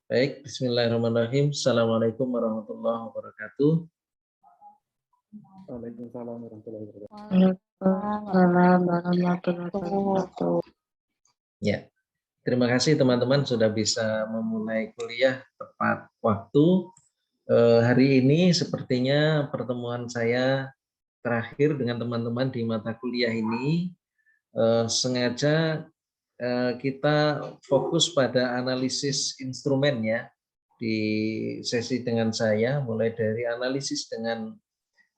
Baik, bismillahirrahmanirrahim. Assalamualaikum warahmatullahi wabarakatuh. Waalaikumsalam warahmatullahi wabarakatuh. Waalaikumsalam warahmatullahi wabarakatuh. Ya, terima kasih teman-teman sudah bisa memulai kuliah tepat waktu. Hari ini sepertinya pertemuan saya terakhir dengan teman-teman di mata kuliah ini. Sengaja kita fokus pada analisis instrumen ya di sesi dengan saya, mulai dari analisis dengan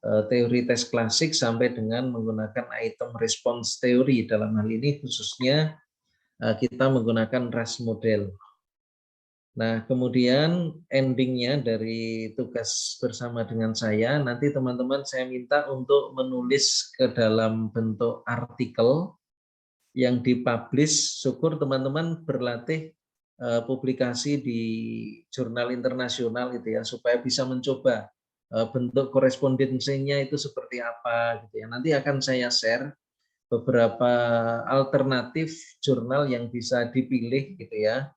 teori tes klasik sampai dengan menggunakan item response teori. Dalam hal ini khususnya kita menggunakan RAS model. Nah, kemudian endingnya dari tugas bersama dengan saya, nanti teman-teman saya minta untuk menulis ke dalam bentuk artikel yang dipublish. Syukur teman-teman berlatih publikasi di jurnal internasional gitu ya, supaya bisa mencoba bentuk korespondensinya itu seperti apa gitu ya. Nanti akan saya share beberapa alternatif jurnal yang bisa dipilih gitu ya.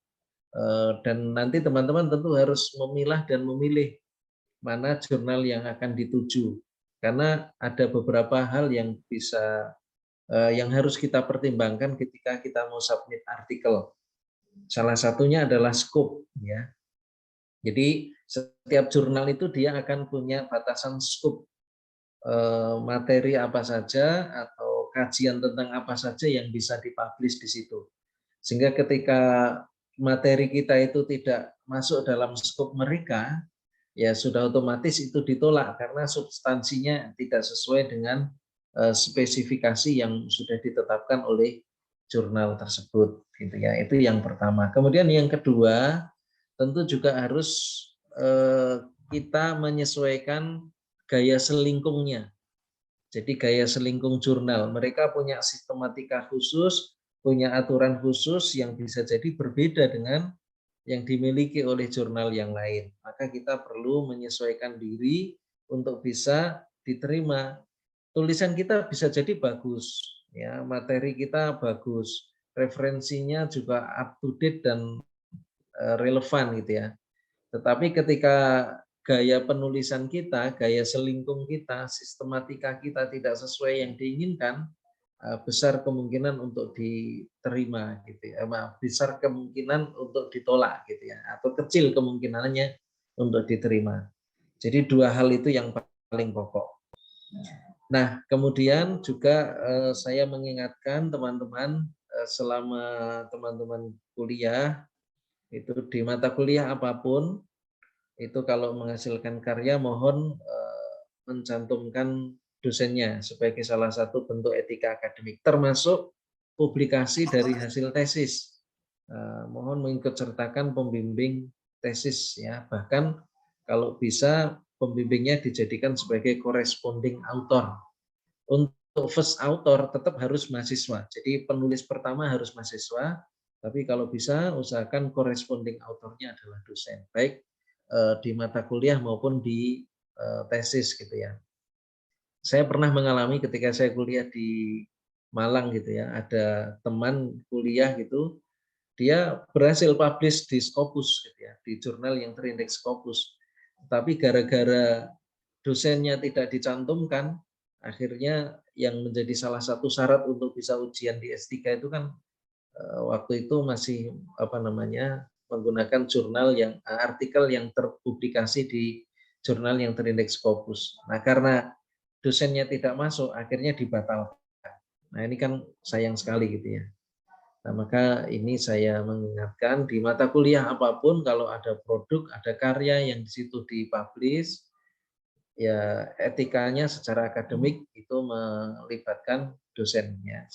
Dan nanti teman-teman tentu harus memilah dan memilih mana jurnal yang akan dituju, karena ada beberapa hal yang bisa yang harus kita pertimbangkan ketika kita mau submit artikel. Salah satunya adalah scope ya. Jadi setiap jurnal itu dia akan punya batasan scope, materi apa saja atau kajian tentang apa saja yang bisa dipublish di situ. Sehingga ketika materi kita itu tidak masuk dalam skop mereka, ya sudah otomatis itu ditolak karena substansinya tidak sesuai dengan spesifikasi yang sudah ditetapkan oleh jurnal tersebut gitu ya. Itu yang pertama. Kemudian yang kedua, tentu juga harus kita menyesuaikan gaya selingkungnya. Jadi gaya selingkung jurnal, mereka punya sistematika khusus, punya aturan khusus yang bisa jadi berbeda dengan yang dimiliki oleh jurnal yang lain. Maka kita perlu menyesuaikan diri untuk bisa diterima. Tulisan kita bisa jadi bagus, ya, materi kita bagus, referensinya juga up to date dan relevan gitu ya. Tetapi ketika gaya penulisan kita, gaya selingkung kita, sistematika kita tidak sesuai yang diinginkan, besar kemungkinan untuk diterima gitu ya, besar kemungkinan untuk ditolak gitu ya, atau kecil kemungkinannya untuk diterima. Jadi dua hal itu yang paling pokok. Nah, kemudian juga saya mengingatkan teman-teman, selama teman-teman kuliah itu di mata kuliah apapun itu kalau menghasilkan karya mohon mencantumkan dosennya sebagai salah satu bentuk etika akademik, termasuk publikasi dari hasil tesis. Mohon mengikut sertakan pembimbing tesis ya, bahkan kalau bisa pembimbingnya dijadikan sebagai corresponding author. Untuk first author tetap harus mahasiswa, jadi penulis pertama harus mahasiswa, tapi kalau bisa usahakan corresponding authornya adalah dosen, baik di mata kuliah maupun di tesis gitu ya. Saya pernah mengalami ketika saya kuliah di Malang gitu ya, ada teman kuliah gitu, dia berhasil publish di Scopus gitu ya, di jurnal yang terindeks Scopus. Tapi gara-gara dosennya tidak dicantumkan, akhirnya yang menjadi salah satu syarat untuk bisa ujian di S3 itu kan waktu itu masih menggunakan jurnal yang artikel yang terpublikasi di jurnal yang terindeks Scopus. Nah, karena dosennya tidak masuk, akhirnya dibatalkan. Nah, ini kan sayang sekali gitu ya. Nah, maka ini saya mengingatkan di mata kuliah apapun kalau ada produk, ada karya yang di situ dipublish, ya etikanya secara akademik itu melibatkan dosennya.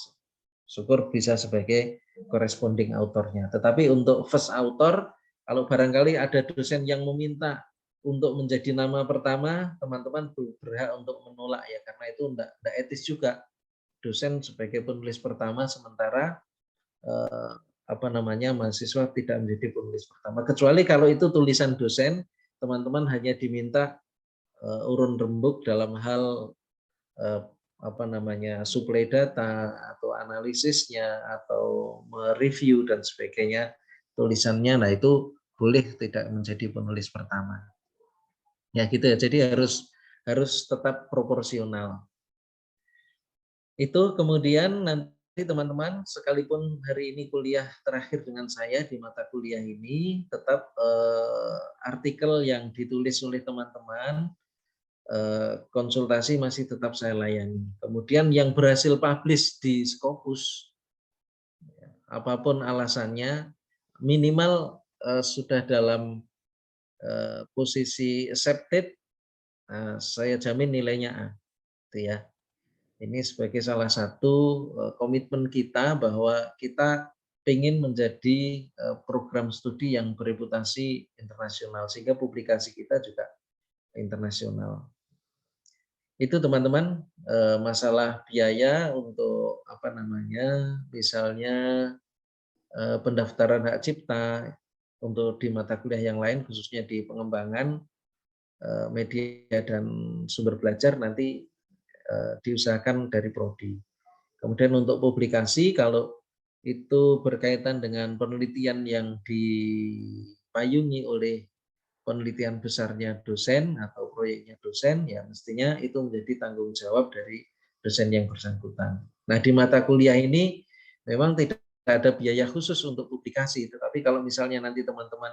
Syukur bisa sebagai corresponding authornya. Tetapi untuk first author, kalau barangkali ada dosen yang meminta untuk menjadi nama pertama, teman-teman berhak untuk menolak ya, karena itu enggak etis juga. Dosen sebagai penulis pertama sementara mahasiswa tidak menjadi penulis pertama. Kecuali kalau itu tulisan dosen, teman-teman hanya diminta urun rembuk dalam hal suplai data atau analisisnya atau mereview dan sebagainya tulisannya, nah itu boleh tidak menjadi penulis pertama. Ya gitu ya. Jadi harus tetap proporsional. Itu kemudian nanti teman-teman sekalipun hari ini kuliah terakhir dengan saya di mata kuliah ini, tetap artikel yang ditulis oleh teman-teman konsultasi masih tetap saya layani. Kemudian yang berhasil publish di Scopus, apapun alasannya, minimal sudah dalam posisi accepted, saya jamin nilainya A. Itu ya. Ini sebagai salah satu komitmen kita bahwa kita ingin menjadi program studi yang bereputasi internasional sehingga publikasi kita juga internasional. Itu teman-teman masalah biaya untuk misalnya pendaftaran hak cipta untuk di mata kuliah yang lain khususnya di pengembangan media dan sumber belajar nanti diusahakan dari prodi. Kemudian untuk publikasi kalau itu berkaitan dengan penelitian yang dipayungi oleh penelitian besarnya dosen atau proyeknya dosen, ya mestinya itu menjadi tanggung jawab dari dosen yang bersangkutan. Nah di mata kuliah ini memang tidak ada biaya khusus untuk publikasi, tetapi kalau misalnya nanti teman-teman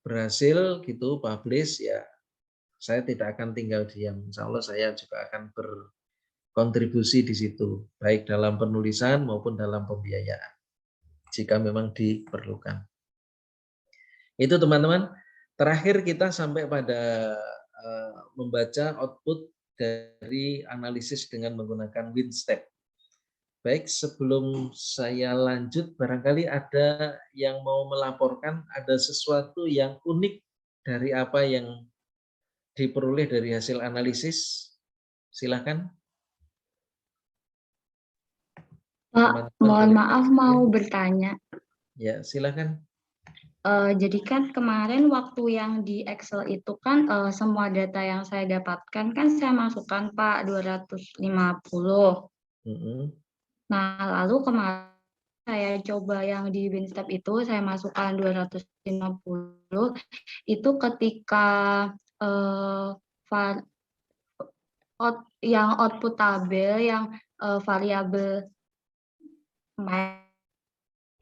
berhasil gitu publish, ya saya tidak akan tinggal diam. Insya Allah saya juga akan berkontribusi di situ, baik dalam penulisan maupun dalam pembiayaan, jika memang diperlukan. Itu teman-teman. Terakhir kita sampai pada membaca output dari analisis dengan menggunakan WinStep. Baik, sebelum saya lanjut, barangkali ada yang mau melaporkan ada sesuatu yang unik dari apa yang diperoleh dari hasil analisis. Silakan. Pak, mohon maaf mau bertanya. Ya, silakan. Jadi kan kemarin waktu yang di Excel itu kan semua data yang saya dapatkan kan saya masukkan Pak 250. Nah, lalu kemarin saya coba yang di WinStep itu saya masukkan 250. Itu ketika yang output tabel yang variabel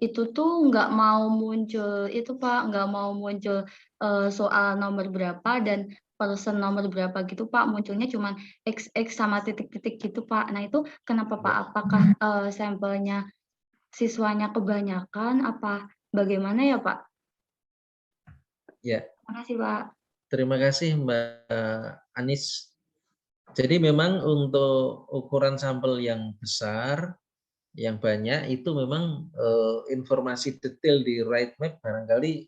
itu tuh nggak mau muncul itu Pak, nggak mau muncul soal nomor berapa dan person nomor berapa gitu Pak, munculnya cuma XX sama titik-titik gitu Pak. Nah itu kenapa Pak? Apakah sampelnya siswanya kebanyakan apa bagaimana ya Pak? Ya. Terima kasih Pak. Terima kasih Mbak Anis. Jadi memang untuk ukuran sampel yang besar, yang banyak itu memang informasi detail di right map barangkali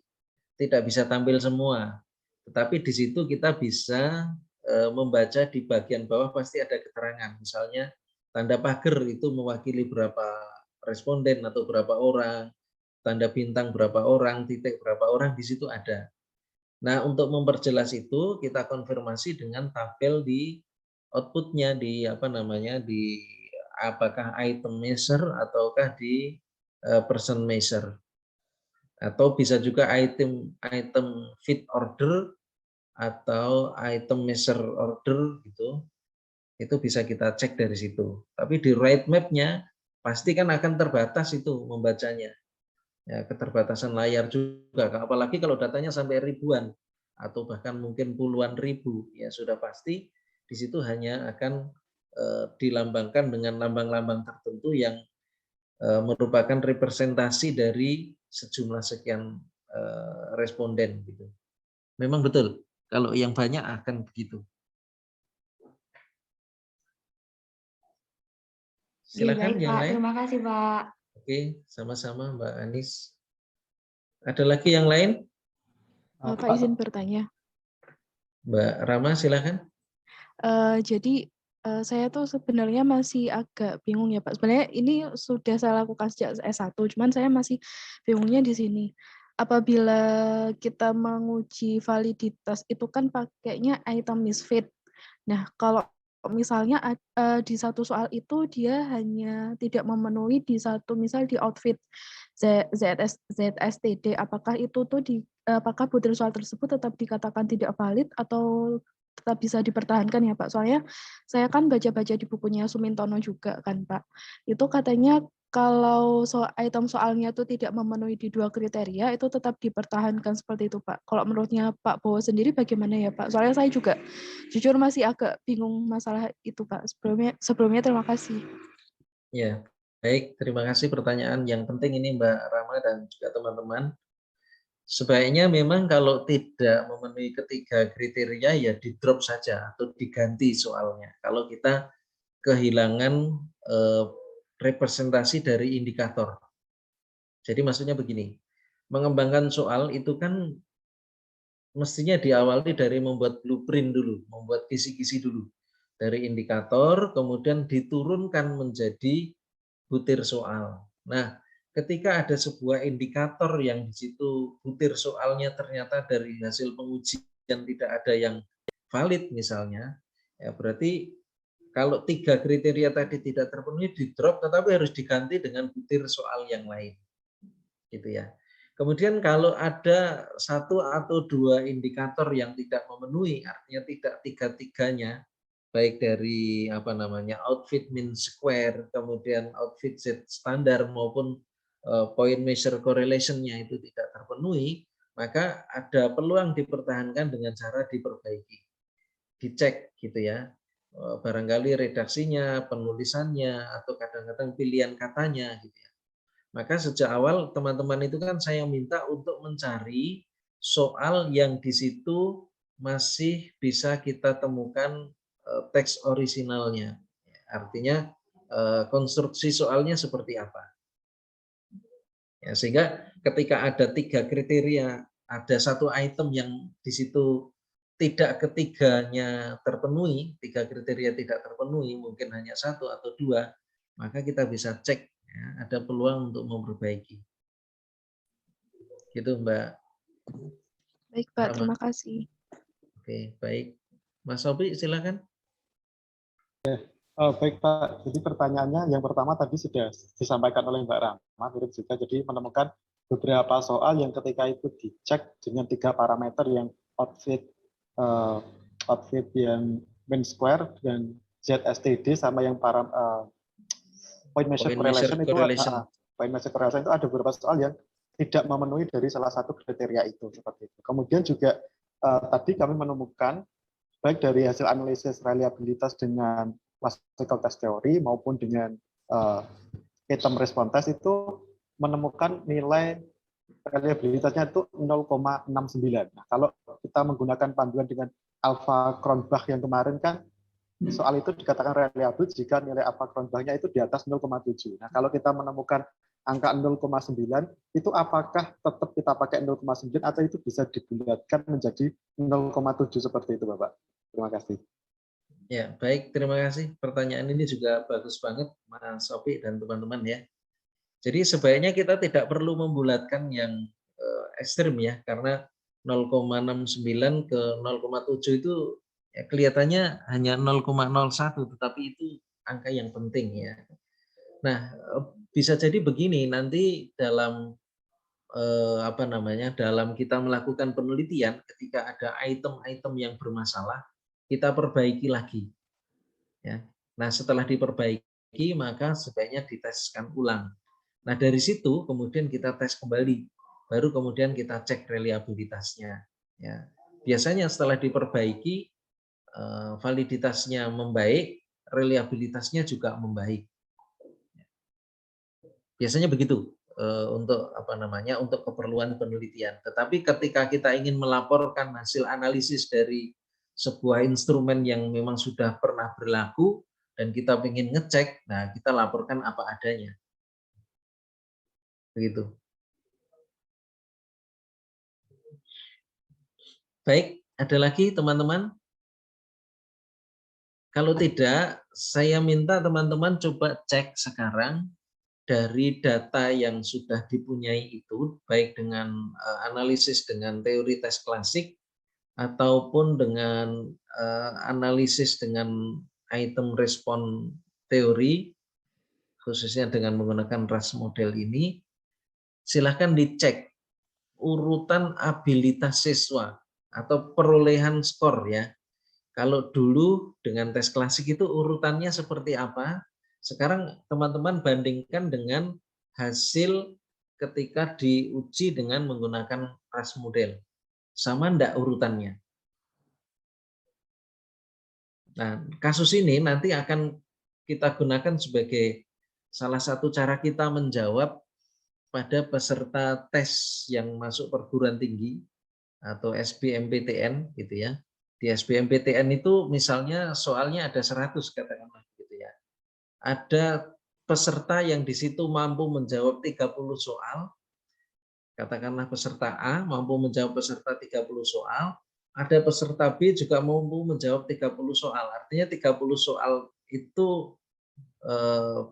tidak bisa tampil semua. Tetapi di situ kita bisa membaca di bagian bawah pasti ada keterangan. Misalnya tanda pagar itu mewakili berapa responden atau berapa orang, tanda bintang berapa orang, titik berapa orang, di situ ada. Nah, untuk memperjelas itu kita konfirmasi dengan tabel di outputnya di apakah item measure ataukah di person measure, atau bisa juga item fit order atau item measure order gitu. Itu bisa kita cek dari situ. Tapi di right map-nya pasti kan akan terbatas itu membacanya. Ya, keterbatasan layar juga, apalagi kalau datanya sampai ribuan atau bahkan mungkin puluhan ribu, ya sudah pasti di situ hanya akan dilambangkan dengan lambang-lambang tertentu yang merupakan representasi dari sejumlah sekian responden gitu. Memang betul, kalau yang banyak akan begitu. Silakan Baik, yang Pak. lain. Terima kasih Pak. Oke, sama-sama Mbak Anis. Ada lagi yang lain? Pak izin bertanya. Mbak Rama, silakan. Jadi saya tuh sebenarnya masih agak bingung ya Pak. Sebenarnya ini sudah saya lakukan sejak S1, cuman saya masih bingungnya di sini. Apabila kita menguji validitas itu kan pakainya item misfit. Nah, kalau misalnya di satu soal itu dia hanya tidak memenuhi di satu, misal di outfit ZSTD, apakah itu tuh apakah butir soal tersebut tetap dikatakan tidak valid atau tetap bisa dipertahankan ya Pak? Soalnya saya kan baca-baca di bukunya Sumintono juga kan Pak. Itu katanya kalau item soalnya itu tidak memenuhi di 2 kriteria, itu tetap dipertahankan seperti itu, Pak. Kalau menurutnya Pak Bowo sendiri bagaimana ya, Pak? Soalnya saya juga jujur masih agak bingung masalah itu, Pak. Sebelumnya terima kasih. Ya, baik. Terima kasih pertanyaan yang penting ini Mbak Rama dan juga teman-teman. Sebaiknya memang kalau tidak memenuhi ketiga kriteria ya di-drop saja atau diganti soalnya. Kalau kita kehilangan representasi dari indikator. Jadi maksudnya begini, mengembangkan soal itu kan mestinya diawali dari membuat blueprint dulu, membuat kisi-kisi dulu. Dari indikator, kemudian diturunkan menjadi butir soal. Nah, ketika ada sebuah indikator yang di situ butir soalnya ternyata dari hasil pengujian tidak ada yang valid misalnya, ya berarti kalau 3 kriteria tadi tidak terpenuhi di-drop, tetapi harus diganti dengan butir soal yang lain. Gitu ya. Kemudian kalau ada 1 atau 2 indikator yang tidak memenuhi, artinya tidak tiga-tiganya, baik dari outfit mean square, kemudian outfit Z standar maupun point measure correlation-nya itu tidak terpenuhi, maka ada peluang dipertahankan dengan cara diperbaiki, dicek gitu ya. Barangkali redaksinya, penulisannya, atau kadang-kadang pilihan katanya gitu ya. Maka sejak awal teman-teman itu kan saya minta untuk mencari soal yang di situ masih bisa kita temukan teks orisinalnya. Artinya konstruksi soalnya seperti apa. Ya, sehingga ketika ada 3 kriteria, ada 1 item yang di situ tidak ketiganya terpenuhi, 3 kriteria tidak terpenuhi, mungkin hanya 1 atau 2, maka kita bisa cek, ya, ada peluang untuk memperbaiki. Gitu Mbak. Baik Pak, terima kasih. Oke, baik. Mas Sobi, silakan. Baik Pak, jadi pertanyaannya yang pertama tadi sudah disampaikan oleh Mbak Rama, mirip juga, jadi menemukan beberapa soal yang ketika itu dicek dengan 3 parameter yang outfit yang mean square dan ZSTD sama yang point measure correlation itu ada beberapa soal yang tidak memenuhi dari salah satu kriteria itu seperti itu. Kemudian juga tadi kami menemukan baik dari hasil analisis reliabilitas dengan classical test theory maupun dengan item response test itu menemukan nilai reliabilitasnya itu 0,69. Nah, kalau kita menggunakan panduan dengan alpha Cronbach yang kemarin kan soal itu dikatakan reliable jika nilai alpha Cronbach-nya itu di atas 0,7. Nah, kalau kita menemukan angka 0,9 itu apakah tetap kita pakai 0,9 atau itu bisa dibulatkan menjadi 0,7 seperti itu, Bapak? Terima kasih. Ya, baik. Terima kasih. Pertanyaan ini juga bagus banget, Mas Sofi dan teman-teman ya. Jadi sebaiknya kita tidak perlu membulatkan yang ekstrim ya, karena 0,69 ke 0,7 itu ya kelihatannya hanya 0,01, tetapi itu angka yang penting ya. Nah, bisa jadi begini nanti dalam dalam kita melakukan penelitian, ketika ada item-item yang bermasalah, kita perbaiki lagi. Ya. Nah, setelah diperbaiki, maka sebaiknya diteskan ulang. Nah, dari situ kemudian kita tes kembali, baru kemudian kita cek reliabilitasnya. Ya. Biasanya setelah diperbaiki, validitasnya membaik, reliabilitasnya juga membaik. Biasanya begitu untuk keperluan penelitian. Tetapi ketika kita ingin melaporkan hasil analisis dari sebuah instrumen yang memang sudah pernah berlaku dan kita ingin ngecek, nah kita laporkan apa adanya. Begitu. Baik, ada lagi teman-teman? Kalau tidak, saya minta teman-teman coba cek sekarang dari data yang sudah dipunyai itu, baik dengan analisis dengan teori tes klasik, ataupun dengan analisis dengan item respon teori, khususnya dengan menggunakan RAS model ini, silahkan dicek urutan abilitas siswa atau perolehan skor ya. Kalau dulu dengan tes klasik itu urutannya seperti apa, sekarang teman-teman bandingkan dengan hasil ketika diuji dengan menggunakan RAS model. Sama enggak urutannya? Nah, kasus ini nanti akan kita gunakan sebagai salah satu cara kita menjawab pada peserta tes yang masuk perguruan tinggi atau SBMPTN gitu ya. Di SBMPTN itu misalnya soalnya ada 100 katakanlah gitu ya. Ada peserta yang di situ mampu menjawab 30 soal, katakanlah peserta A mampu menjawab peserta 30 soal, ada peserta B juga mampu menjawab 30 soal. Artinya 30 soal itu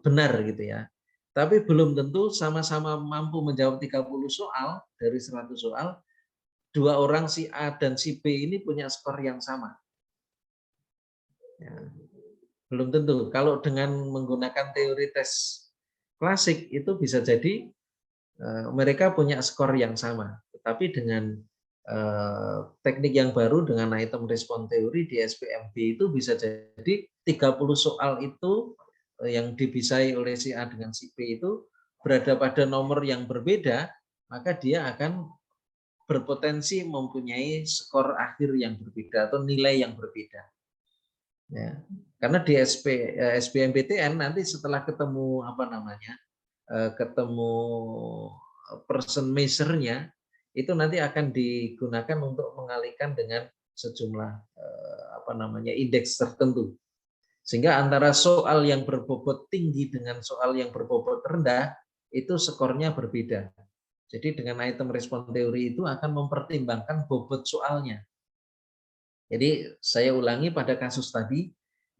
benar gitu ya. Tapi belum tentu sama-sama mampu menjawab 30 soal dari 100 soal, dua orang si A dan si B ini punya skor yang sama. Ya, belum tentu. Kalau dengan menggunakan teori tes klasik itu bisa jadi mereka punya skor yang sama. Tetapi dengan teknik yang baru dengan item respon teori di SPMB itu bisa jadi 30 soal itu yang dibisai oleh si A dengan si B itu berada pada nomor yang berbeda, maka dia akan berpotensi mempunyai skor akhir yang berbeda atau nilai yang berbeda. Ya. Karena di SBMPTN nanti setelah ketemu ketemu person measure-nya itu nanti akan digunakan untuk mengalihkan dengan sejumlah indeks tertentu. Sehingga antara soal yang berbobot tinggi dengan soal yang berbobot rendah itu skornya berbeda. Jadi dengan item respon teori itu akan mempertimbangkan bobot soalnya. Jadi saya ulangi pada kasus tadi,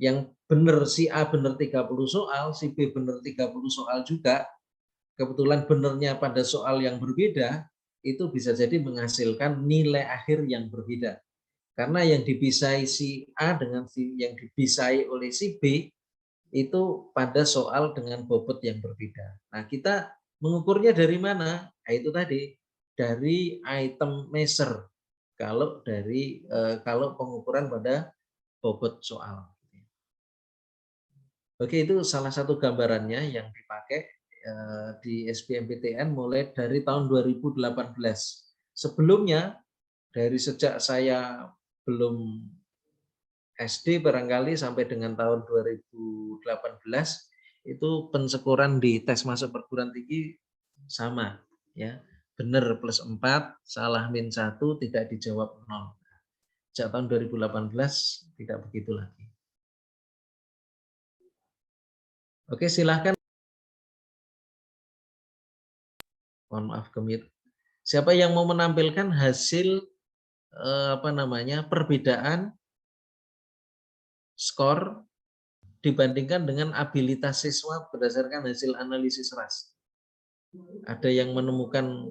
yang benar si A benar 30 soal, si B benar 30 soal juga, kebetulan benarnya pada soal yang berbeda, itu bisa jadi menghasilkan nilai akhir yang berbeda. Karena yang dibisai si A dengan yang dibisai oleh si B itu pada soal dengan bobot yang berbeda. Nah, kita mengukurnya dari mana? Nah, itu tadi dari item measure. Kalau pengukuran pada bobot soal. Oke, itu salah satu gambarannya yang dipakai di SBMPTN mulai dari tahun 2018. Sebelumnya dari sejak saya belum SD barangkali sampai dengan tahun 2018 itu pensyukuran di tes masuk perguruan tinggi sama ya. Benar plus 4, salah min 1, tidak dijawab 0. Sejak tahun 2018 tidak begitu lagi. Oke, silahkan. Mohon maaf kemit. Siapa yang mau menampilkan hasil perbedaan skor dibandingkan dengan abilitas siswa berdasarkan hasil analisis RAS? Ada yang menemukan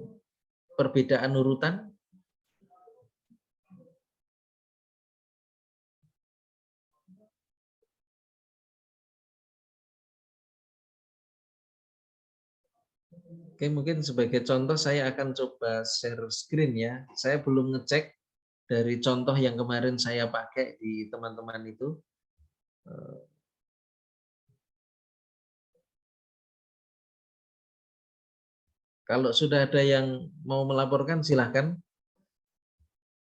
perbedaan urutan? Oke, mungkin sebagai contoh saya akan coba share screen ya. Saya belum ngecek dari contoh yang kemarin saya pakai di teman-teman itu. Kalau sudah ada yang mau melaporkan silahkan.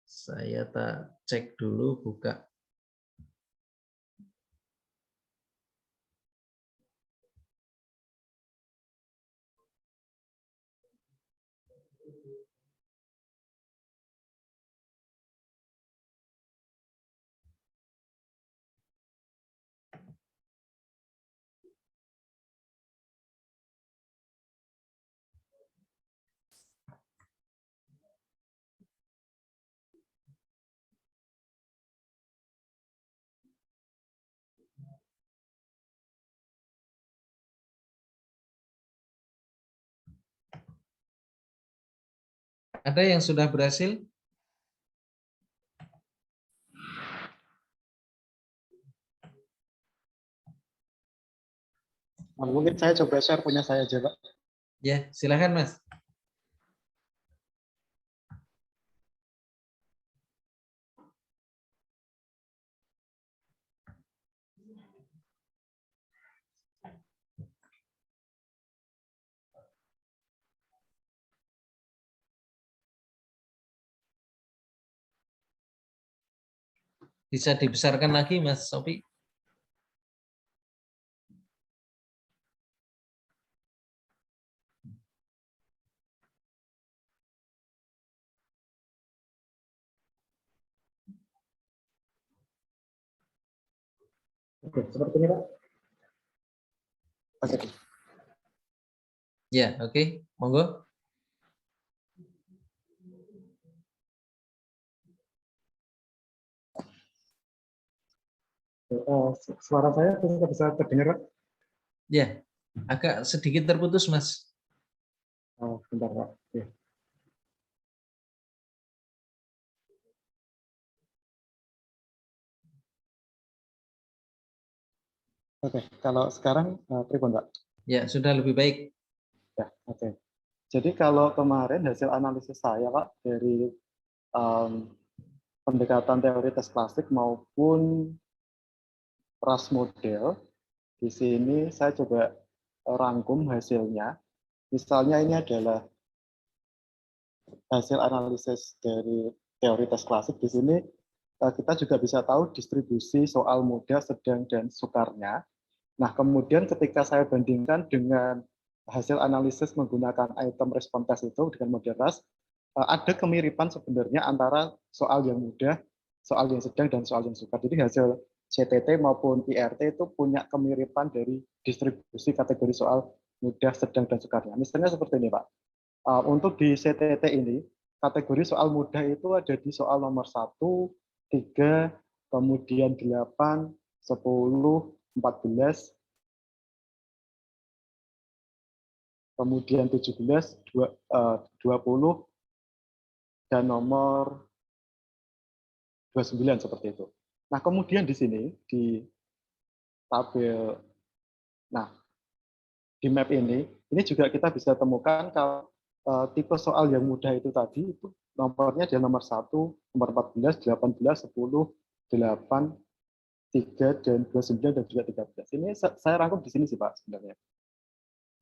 Saya tak cek dulu, buka. Ada yang sudah berhasil? Mungkin saya coba share punya saya aja, Pak. Ya, silakan Mas. Bisa dibesarkan lagi Mas Sofi. Oke, seperti ini, Pak. Oke. Ya, oke. Monggo. Suara saya bisa terdengar, Pak? Ya, agak sedikit terputus Mas. Oh, bentar, Pak. Ya. Oke, kalau sekarang pripun, Pak? Ya, sudah lebih baik. Ya, oke. Jadi kalau kemarin hasil analisis saya, Pak, dari pendekatan teori tes klasik maupun RAS model, di sini saya coba rangkum hasilnya. Misalnya ini adalah hasil analisis dari teori tes klasik. Di sini kita juga bisa tahu distribusi soal mudah, sedang, dan sukarnya. Nah, kemudian ketika saya bandingkan dengan hasil analisis menggunakan item respon test itu dengan model RAS, ada kemiripan sebenarnya antara soal yang mudah, soal yang sedang, dan soal yang sukar. Jadi hasil CTT maupun IRT itu punya kemiripan dari distribusi kategori soal mudah, sedang, dan sukarnya. Misalnya seperti ini, Pak. Untuk di CTT ini, kategori soal mudah itu ada di soal nomor 1, 3, kemudian 8, 10, 14, kemudian 17, 20, dan nomor 29 seperti itu. Nah, kemudian di sini, di tabel, nah, di map ini juga kita bisa temukan kalau tipe soal yang mudah itu tadi, itu nomornya adalah nomor 1, nomor 14, 18, 10, 8, 3, dan 29, dan juga 13. Ini saya rangkum di sini sih, Pak, sebenarnya.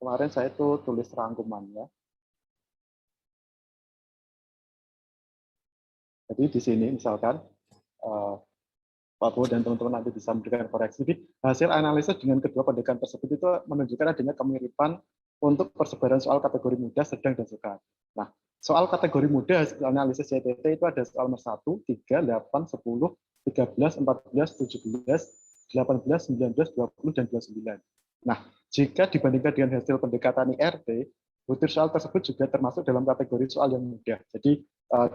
Kemarin saya itu tulis rangkumannya. Jadi di sini misalkan Pak Bo dan teman-teman nanti bisa memberikan koreksi. Jadi hasil analisis dengan kedua pendekatan tersebut itu menunjukkan adanya kemiripan untuk persebaran soal kategori mudah, sedang, dan sukar. Nah, soal kategori mudah hasil analisis CTT itu ada soal nomor 1, 3, 8, 10, 13, 14, 17, 18, 19, 20, dan 29. Nah, jika dibandingkan dengan hasil pendekatan IRT, butir soal tersebut juga termasuk dalam kategori soal yang mudah. Jadi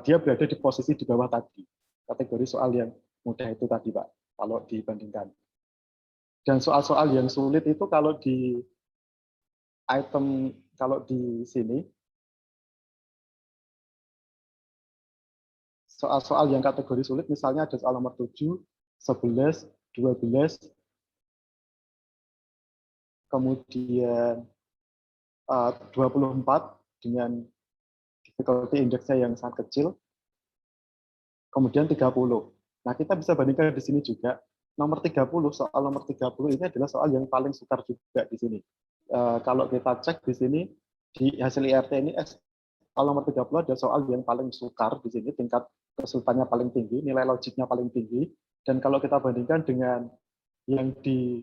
dia berada di posisi di bawah tadi, kategori soal yang mudah itu tadi, Pak, kalau dibandingkan. Dan soal-soal yang sulit itu kalau di item, kalau di sini, soal-soal yang kategori sulit, misalnya ada soal nomor 7, 11, 12, kemudian 24 dengan difficulty index-nya yang sangat kecil, kemudian 30. Nah, kita bisa bandingkan di sini juga, nomor 30, soal nomor 30 ini adalah soal yang paling sukar juga di sini. Kalau kita cek di sini, di hasil IRT ini, soal nomor 30 ada soal yang paling sukar di sini, tingkat kesulitannya paling tinggi, nilai logiknya paling tinggi, dan kalau kita bandingkan dengan yang di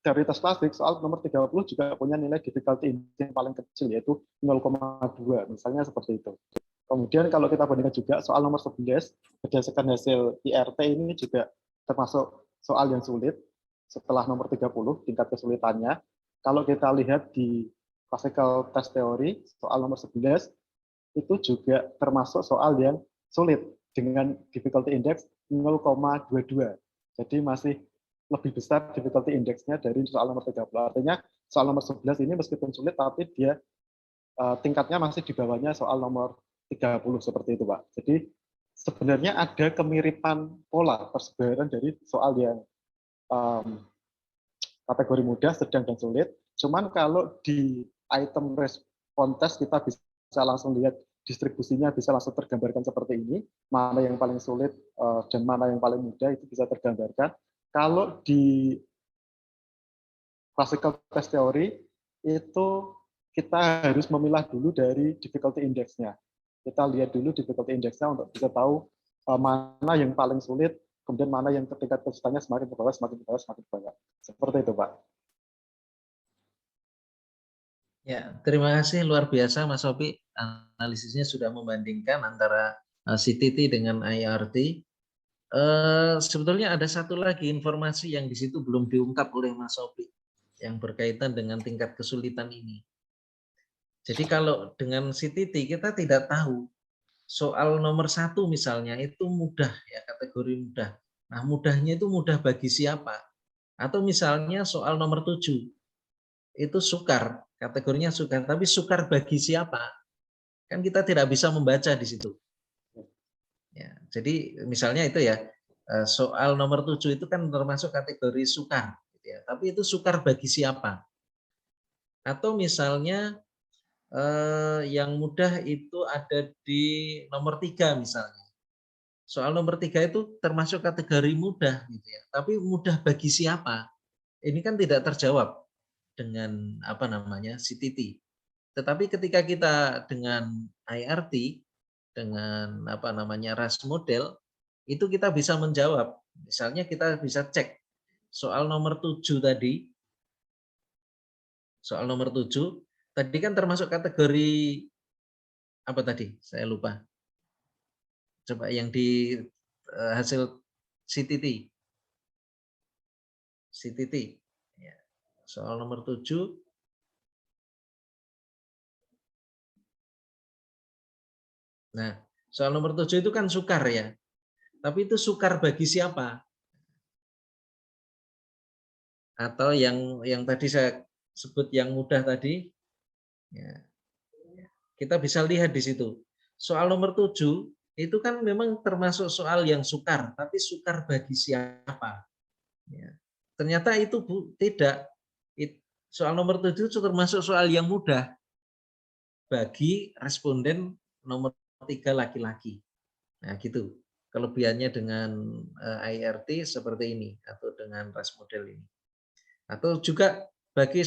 teori tes klasik, soal nomor 30 juga punya nilai difficulty index yang paling kecil, yaitu 0,2, misalnya seperti itu. Kemudian kalau kita bandingkan juga soal nomor 11, berdasarkan hasil IRT ini juga termasuk soal yang sulit setelah nomor 30, tingkat kesulitannya. Kalau kita lihat di classical test theory, soal nomor 11, itu juga termasuk soal yang sulit dengan difficulty index 0,22. Jadi masih lebih besar difficulty index-nya dari soal nomor 30. Artinya soal nomor 11 ini meskipun sulit, tapi dia tingkatnya masih di bawahnya soal nomor 30 seperti itu, Pak. Jadi sebenarnya ada kemiripan pola persebaran dari soal yang kategori mudah, sedang, dan sulit. Cuman kalau di item respon test kita bisa langsung lihat distribusinya, bisa langsung tergambarkan seperti ini, mana yang paling sulit dan mana yang paling mudah itu bisa tergambarkan. Kalau di classical test theory itu kita harus memilah dulu dari difficulty index-nya. Kita lihat dulu difficulty index-nya untuk bisa tahu mana yang paling sulit, kemudian mana yang tingkat kesulitannya semakin ke bawah, semakin ke bawah, semakin ke bawah. Seperti itu, Pak. Ya, terima kasih luar biasa Mas Sofi. Analisisnya sudah membandingkan antara CTT dengan IRT. Sebetulnya ada satu lagi informasi yang di situ belum diungkap oleh Mas Sofi yang berkaitan dengan tingkat kesulitan ini. Jadi kalau dengan CTT kita tidak tahu soal nomor 1 misalnya itu mudah ya, kategori mudah. Nah, mudahnya itu mudah bagi siapa? Atau misalnya soal nomor 7 itu sukar, kategorinya sukar, tapi sukar bagi siapa? Kan kita tidak bisa membaca di situ. Ya, jadi misalnya itu ya, soal nomor 7 itu kan termasuk kategori sukar, gitu ya. Tapi itu sukar bagi siapa? Atau misalnya yang mudah itu ada di nomor 3 misalnya. Soal nomor 3 itu termasuk kategori mudah, gitu ya. Tapi mudah bagi siapa? Ini kan tidak terjawab dengan apa namanya CTT. Tetapi ketika kita dengan IRT, dengan apa namanya RAS model, itu kita bisa menjawab. Misalnya kita bisa cek soal nomor 7 tadi, soal nomor 7, tadi kan termasuk kategori apa tadi? Saya lupa. Coba yang di hasil CTT. CTT. Ya. Soal nomor 7. Nah, soal nomor 7 itu kan sukar ya. Tapi itu sukar bagi siapa? Atau yang tadi saya sebut yang mudah tadi, ya, kita bisa lihat di situ. Soal nomor 7 itu kan memang termasuk soal yang sukar, tapi sukar bagi siapa? Ya. Ternyata itu tidak. Soal nomor 7 itu termasuk soal yang mudah bagi responden nomor 3 laki-laki. Nah, gitu. Kelebihannya dengan IRT seperti ini atau dengan RAS model ini. Atau juga bagi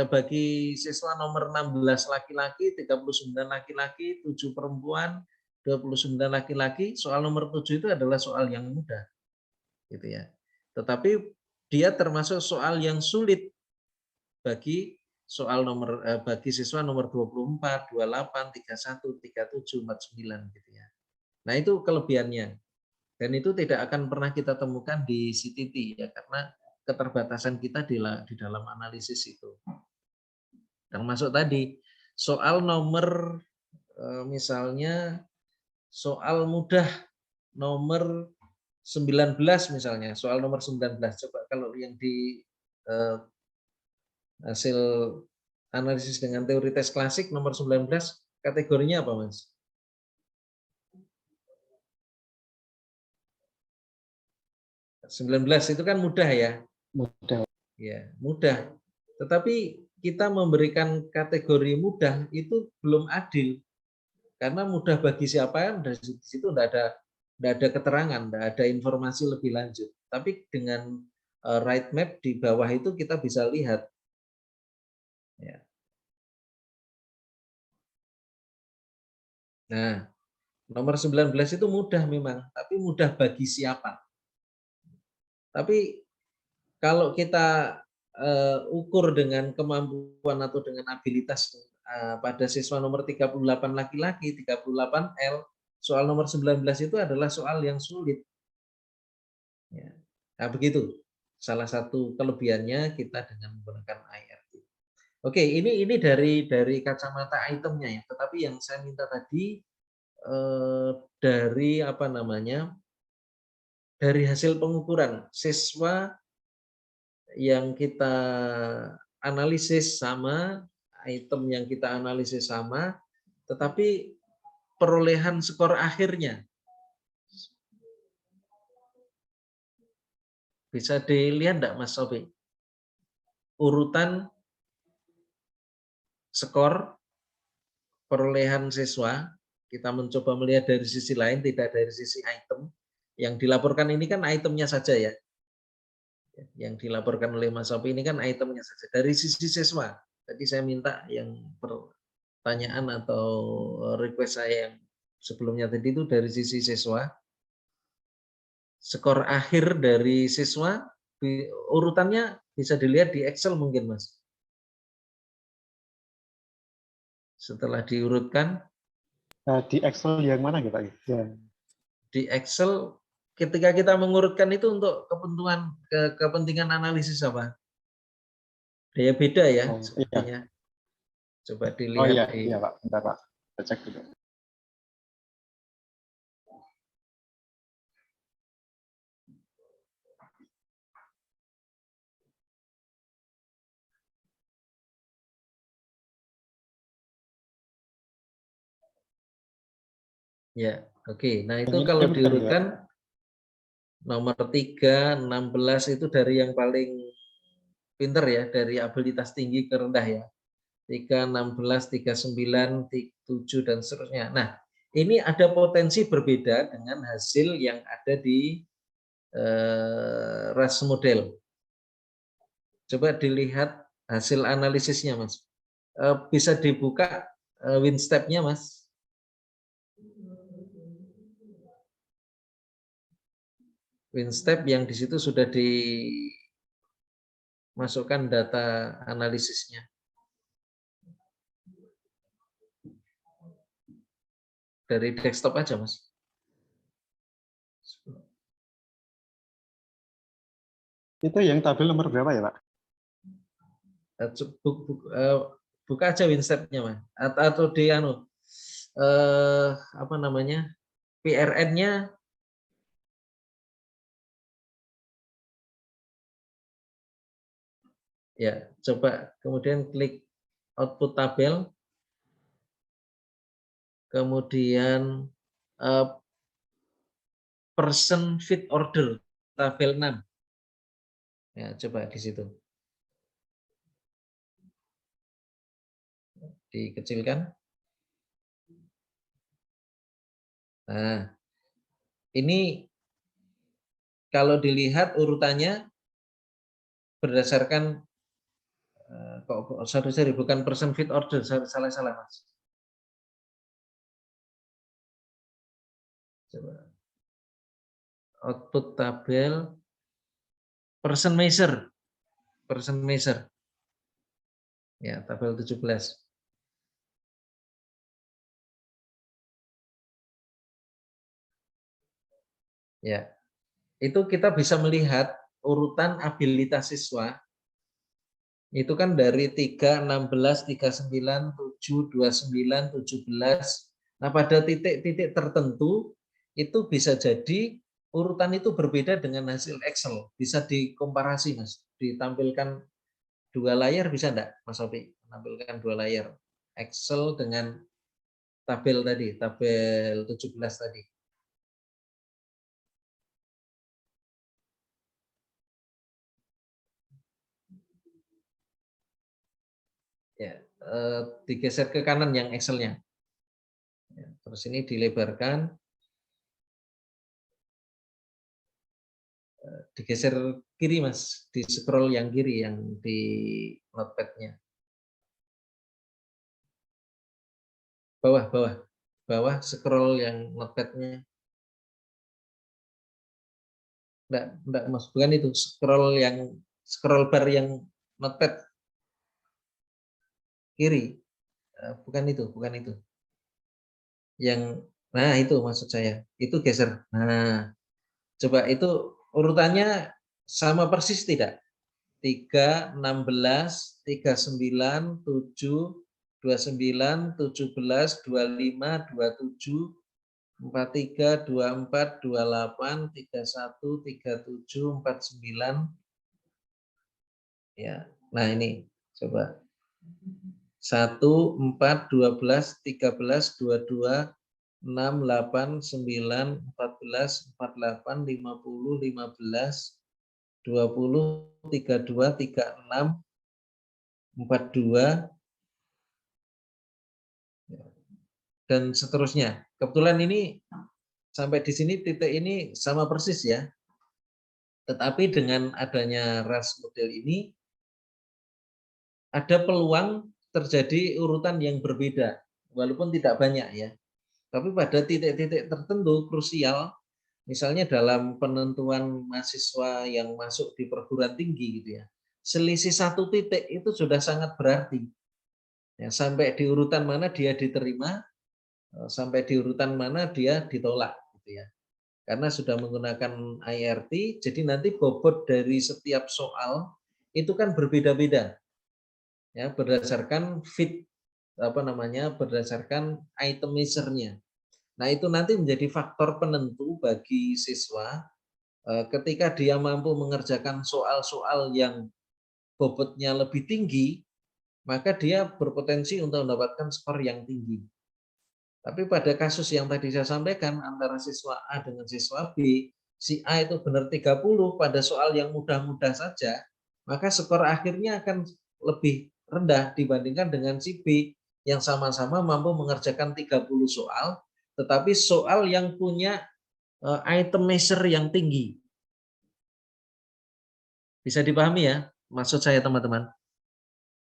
bagi siswa nomor 16 laki-laki, 39 laki-laki, 7 perempuan, 29 laki-laki, soal nomor 7 itu adalah soal yang mudah. Gitu ya. Tetapi dia termasuk soal yang sulit bagi soal nomor bagi siswa nomor 24, 28, 31, 37, 49 gitu ya. Nah, itu kelebihannya. Dan itu tidak akan pernah kita temukan di CTT ya, karena keterbatasan kita di dalam analisis itu. Termasuk tadi soal nomor misalnya soal mudah nomor 19 misalnya, soal nomor 19. Coba kalau yang di hasil analisis dengan teori tes klasik nomor 19 kategorinya apa, Mas? Nah, 19 itu kan mudah ya. Mudah. Ya, mudah. Tetapi kita memberikan kategori mudah itu belum adil. Karena mudah bagi siapa, dari situ tidak ada keterangan, tidak ada informasi lebih lanjut. Tapi dengan right map di bawah itu kita bisa lihat. Ya. Nah, nomor 19 itu mudah memang, tapi mudah bagi siapa? Tapi kalau kita ukur dengan kemampuan atau dengan abilitas pada siswa nomor 38 laki-laki, 38L, soal nomor 19 itu adalah soal yang sulit. Ya. Nah, begitu. Salah satu kelebihannya kita dengan menggunakan IRT. Oke, ini dari kacamata itemnya ya. Tetapi yang saya minta tadi dari apa namanya? Dari hasil pengukuran siswa yang kita analisis sama, item yang kita analisis sama, tetapi perolehan skor akhirnya bisa dilihat enggak, Mas Sofi? urutan skor perolehan siswa. Kita mencoba melihat dari sisi lain, tidak dari sisi item. Yang dilaporkan ini kan itemnya saja ya. Yang dilaporkan oleh Mas Sofi ini kan itemnya saja. Dari sisi siswa, tadi saya minta yang pertanyaan atau request saya yang sebelumnya tadi itu dari sisi siswa. Skor akhir dari siswa, urutannya bisa dilihat di Excel mungkin Mas. Setelah diurutkan, di Excel yang mana gitu Pak? Ya. Di Excel ketika kita mengurutkan itu untuk kepentingan analisis apa? Daya beda ya, sepertinya. Iya. Coba dilihat iya Pak, bentar Pak, kita cek dulu. Ya, oke. Nah itu kalau diurutkan nomor 3, 16 itu dari yang paling pinter ya, dari abilitas tinggi ke rendah ya. 3, 16, 39, 7 dan seterusnya. Nah, ini ada potensi berbeda dengan hasil yang ada di RAS model. Coba dilihat hasil analisisnya, Mas. Bisa dibuka WinStep-nya, Mas. WinStep yang di situ sudah dimasukkan data analisisnya. Dari desktop aja, Mas. Itu yang tabel nomor berapa ya, Pak? Buka aja WinStep-nya, Mas. Atau di apa namanya? PRN-nya ya, coba kemudian klik output tabel. Kemudian person fit order tabel 6. Ya, coba di situ. Dikecilkan. Nah, ini kalau dilihat urutannya berdasarkan sorry, bukan person fit order, salah Mas. Coba. Output tabel person measure. Ya, tabel 17. Ya. Itu kita bisa melihat urutan abilitas siswa itu kan dari 3, 16, 39, 7, 29, 17. Nah, pada titik-titik tertentu itu bisa jadi urutan itu berbeda dengan hasil Excel. Bisa dikomparasi, Mas. Ditampilkan 2 layar bisa enggak, Mas Sofi? Menampilkan 2 layar. Excel dengan tabel tadi, tabel 17 tadi. Ya, digeser ke kanan yang Excel-nya. Ya, terus ini dilebarkan, digeser kiri Mas, di scroll yang kiri yang di notepad-nya. Bawah scroll yang notepad-nya. Enggak Mas, bukan itu, scroll bar yang notepad kiri. Bukan itu. Yang nah itu maksud saya. Itu geser. Nah, coba itu urutannya sama persis tidak? 3, 16, 39, 7, 29, 17, 25, 27, 43, 24, 28, 31, 37, 49. Ya. Nah, ini coba. 1, 4, 12, 13, 22, 6, 8, 9, 14, 48, 50, 15, 20, 32, 36, 42, dan seterusnya. Kebetulan ini sampai di sini titik ini sama persis ya. Tetapi dengan adanya RAS model ini ada peluang terjadi urutan yang berbeda, walaupun tidak banyak ya. Tapi pada titik-titik tertentu krusial, misalnya dalam penentuan mahasiswa yang masuk di perguruan tinggi gitu ya, selisih 1 titik itu sudah sangat berarti. Ya, sampai di urutan mana dia diterima, sampai di urutan mana dia ditolak gitu ya. Karena sudah menggunakan IRT, jadi nanti bobot dari setiap soal itu kan berbeda-beda. Ya, berdasarkan berdasarkan itemizer-nya. Nah, itu nanti menjadi faktor penentu bagi siswa ketika dia mampu mengerjakan soal-soal yang bobotnya lebih tinggi, maka dia berpotensi untuk mendapatkan skor yang tinggi. Tapi pada kasus yang tadi saya sampaikan antara siswa A dengan siswa B, si A itu benar 30 pada soal yang mudah-mudah saja, maka skor akhirnya akan lebih rendah dibandingkan dengan si B yang sama-sama mampu mengerjakan 30 soal, tetapi soal yang punya item measure yang tinggi. Bisa dipahami ya maksud saya teman-teman?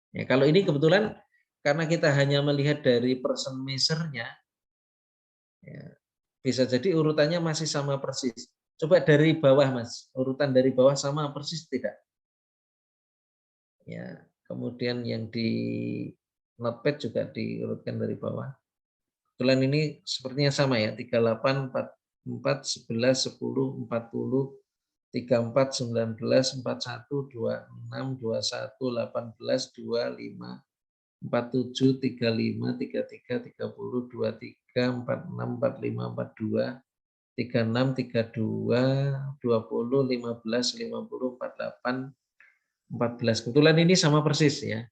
Ya, kalau ini kebetulan karena kita hanya melihat dari person measure-nya, ya, bisa jadi urutannya masih sama persis. Coba dari bawah Mas, urutan dari bawah sama persis tidak? Ya, kemudian yang di notepad juga diurutkan dari bawah. Kebetulan ini sepertinya sama ya, 38, 44, 11, 10, 40, 34, 19, 41, 26, 21, 18, 25, 47, 35, 33, 30, 23, 46, 45, 42, 36, 32, 20, 15, 50, 48, 14. Kebetulan ini sama persis ya.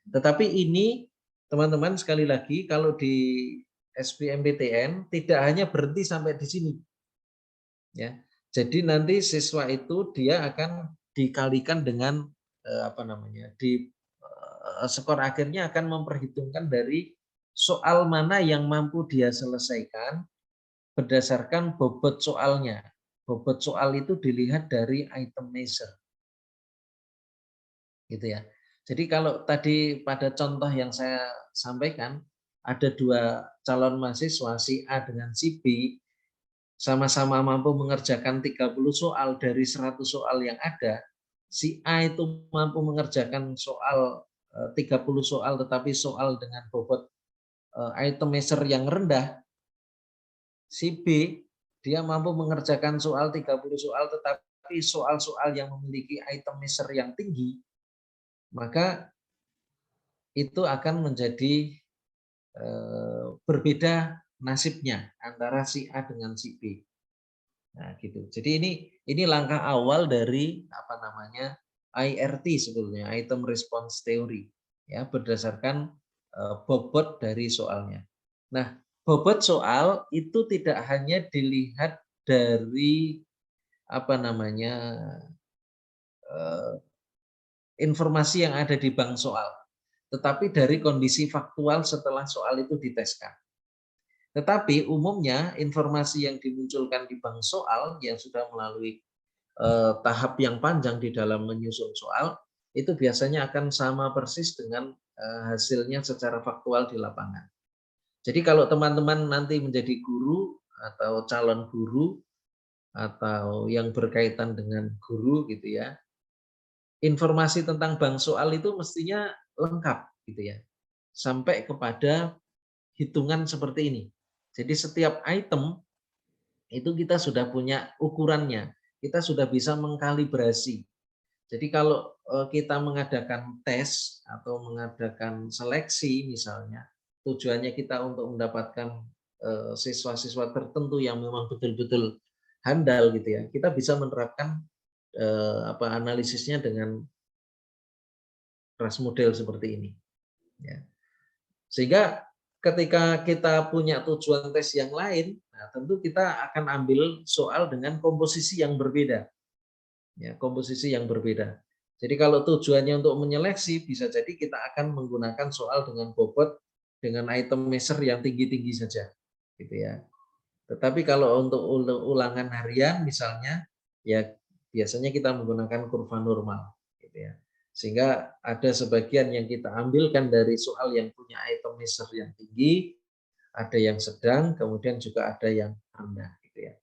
Tetapi ini teman-teman sekali lagi kalau di SBMPTN tidak hanya berhenti sampai di sini. Ya. Jadi nanti siswa itu dia akan dikalikan dengan skor akhirnya akan memperhitungkan dari soal mana yang mampu dia selesaikan berdasarkan bobot soalnya. Bobot soal itu dilihat dari item measure. Gitu ya. Jadi kalau tadi pada contoh yang saya sampaikan, ada 2 calon mahasiswa, si A dengan si B, sama-sama mampu mengerjakan 30 soal dari 100 soal yang ada. Si A itu mampu mengerjakan soal 30 soal, tetapi soal dengan bobot item measure yang rendah. Si B, dia mampu mengerjakan soal 30 soal, tetapi soal-soal yang memiliki item measure yang tinggi, maka itu akan menjadi berbeda nasibnya antara si A dengan si B. Nah, gitu. Jadi ini langkah awal dari IRT sebetulnya, item response theory, ya, berdasarkan bobot dari soalnya. Nah, bobot soal itu tidak hanya dilihat dari informasi yang ada di bank soal, tetapi dari kondisi faktual setelah soal itu diteskan. Tetapi umumnya informasi yang dimunculkan di bank soal yang sudah melalui tahap yang panjang di dalam menyusun soal, itu biasanya akan sama persis dengan hasilnya secara faktual di lapangan. Jadi kalau teman-teman nanti menjadi guru atau calon guru atau yang berkaitan dengan guru gitu ya, informasi tentang bank soal itu mestinya lengkap gitu ya, sampai kepada hitungan seperti ini. Jadi setiap item itu kita sudah punya ukurannya, kita sudah bisa mengkalibrasi. Jadi kalau kita mengadakan tes atau mengadakan seleksi misalnya, tujuannya kita untuk mendapatkan siswa-siswa tertentu yang memang betul-betul handal gitu ya, kita bisa menerapkan analisisnya dengan RAS model seperti ini. Ya. Sehingga ketika kita punya tujuan tes yang lain, nah tentu kita akan ambil soal dengan komposisi yang berbeda. Ya, komposisi yang berbeda. Jadi kalau tujuannya untuk menyeleksi, bisa jadi kita akan menggunakan soal dengan bobot dengan item measure yang tinggi-tinggi saja, gitu ya. Tetapi kalau untuk ulangan harian misalnya, ya biasanya kita menggunakan kurva normal, gitu ya. Sehingga ada sebagian yang kita ambilkan dari soal yang punya item measure yang tinggi, ada yang sedang, kemudian juga ada yang rendah, gitu ya.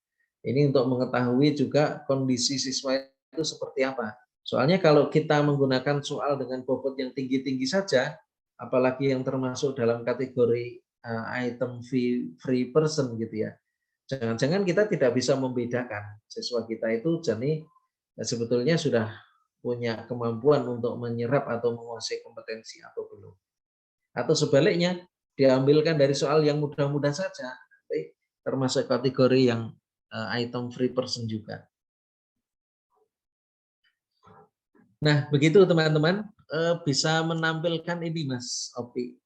Ini untuk mengetahui juga kondisi siswa itu seperti apa. Soalnya kalau kita menggunakan soal dengan bobot yang tinggi-tinggi saja, apalagi yang termasuk dalam kategori item free person gitu ya, jangan-jangan kita tidak bisa membedakan siswa kita itu jadi sebetulnya sudah punya kemampuan untuk menyerap atau menguasai kompetensi atau belum. Atau sebaliknya, diambilkan dari soal yang mudah-mudah saja, termasuk kategori yang item free person juga. Nah, begitu teman-teman, bisa menampilkan ini Mas Opi,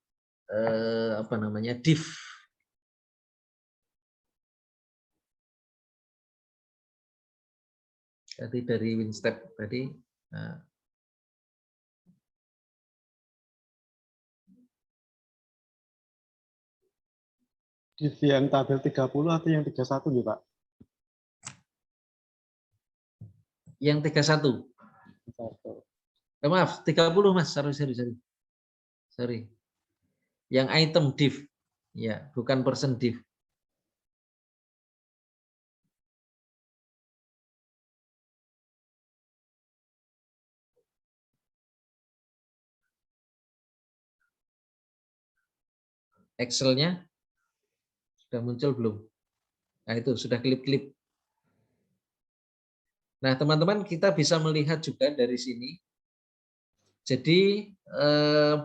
apa namanya, div. Tadi dari Winstep tadi. Nah. Div yang tabel 30 atau yang 31 nih Pak? Yang 31. Maaf, 30 Mas, sorry. Yang item div, ya, bukan person div. Excel-nya sudah muncul belum? Nah itu sudah klip-klip. Nah teman-teman kita bisa melihat juga dari sini. Jadi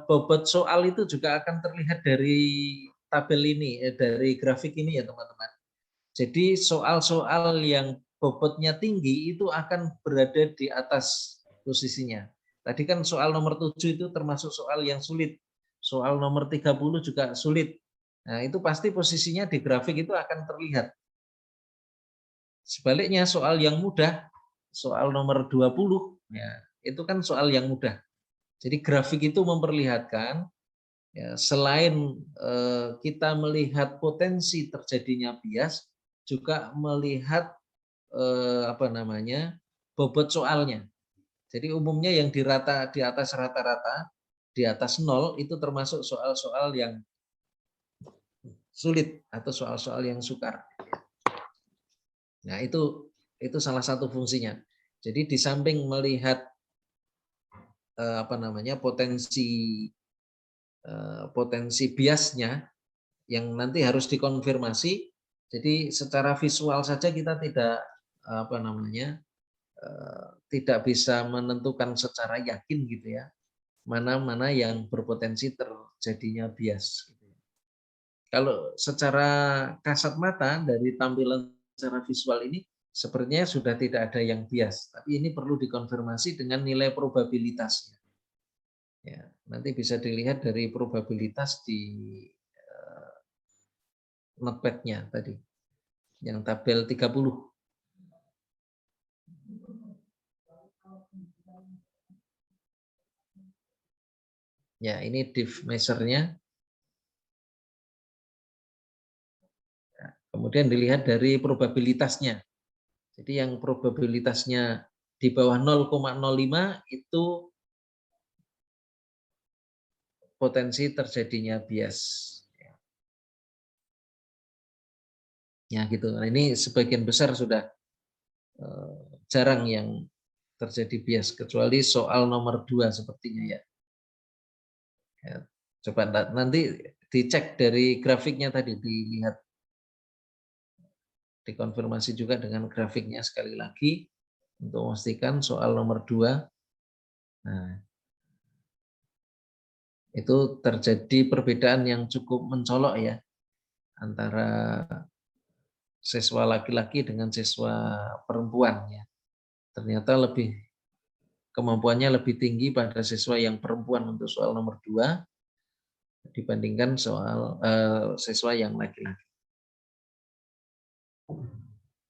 bobot soal itu juga akan terlihat dari tabel ini, dari grafik ini ya teman-teman. Jadi soal-soal yang bobotnya tinggi itu akan berada di atas posisinya. Tadi kan soal nomor 7 itu termasuk soal yang sulit. Soal nomor 30 juga sulit. Nah, itu pasti posisinya di grafik itu akan terlihat. Sebaliknya soal yang mudah, soal nomor 20, ya, itu kan soal yang mudah. Jadi grafik itu memperlihatkan ya, selain kita melihat potensi terjadinya bias, juga melihat apa namanya bobot soalnya. Jadi umumnya yang di atas rata-rata, di atas 0 itu termasuk soal-soal yang sulit atau soal-soal yang sukar. Nah, itu salah satu fungsinya. Jadi di samping melihat apa namanya potensi biasnya yang nanti harus dikonfirmasi. Jadi secara visual saja kita tidak apa namanya tidak bisa menentukan secara yakin gitu ya mana yang berpotensi terjadinya bias. Kalau secara kasat mata dari tampilan secara visual ini sepertinya sudah tidak ada yang bias, tapi ini perlu dikonfirmasi dengan nilai probabilitasnya. Ya, nanti bisa dilihat dari probabilitas di notepad-nya tadi, yang tabel 30. Ya, ini div measure-nya. Kemudian dilihat dari probabilitasnya. Jadi yang probabilitasnya di bawah 0,05 itu potensi terjadinya bias. Ya gitu. Nah, ini sebagian besar sudah jarang yang terjadi bias, kecuali soal nomor 2 sepertinya ya. Ya, coba nanti dicek dari grafiknya tadi, dilihat, dikonfirmasi juga dengan grafiknya sekali lagi untuk memastikan soal nomor 2. Nah, itu terjadi perbedaan yang cukup mencolok ya antara siswa laki-laki dengan siswa perempuan ya. Ternyata kemampuannya lebih tinggi pada siswa yang perempuan untuk soal nomor 2 dibandingkan soal siswa yang laki-laki.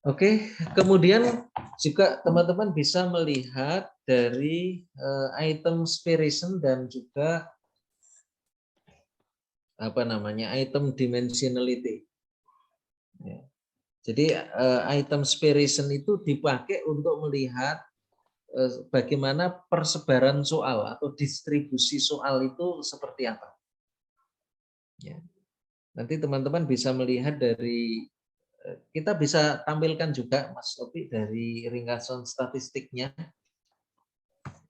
Oke, kemudian juga teman-teman bisa melihat dari item spiration dan juga apa namanya item dimensionality. Ya. Jadi item spiration itu dipakai untuk melihat bagaimana persebaran soal atau distribusi soal itu seperti apa. Ya. Nanti teman-teman bisa melihat dari kita bisa tampilkan juga Mas Topi dari ringkasan statistiknya.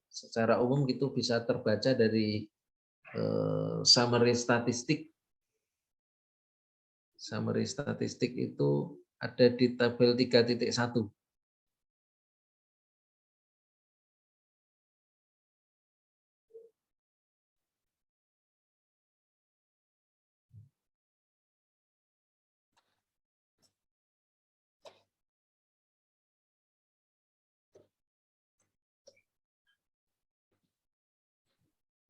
Secara umum itu bisa terbaca dari summary statistik. Summary statistik itu ada di tabel 3.1.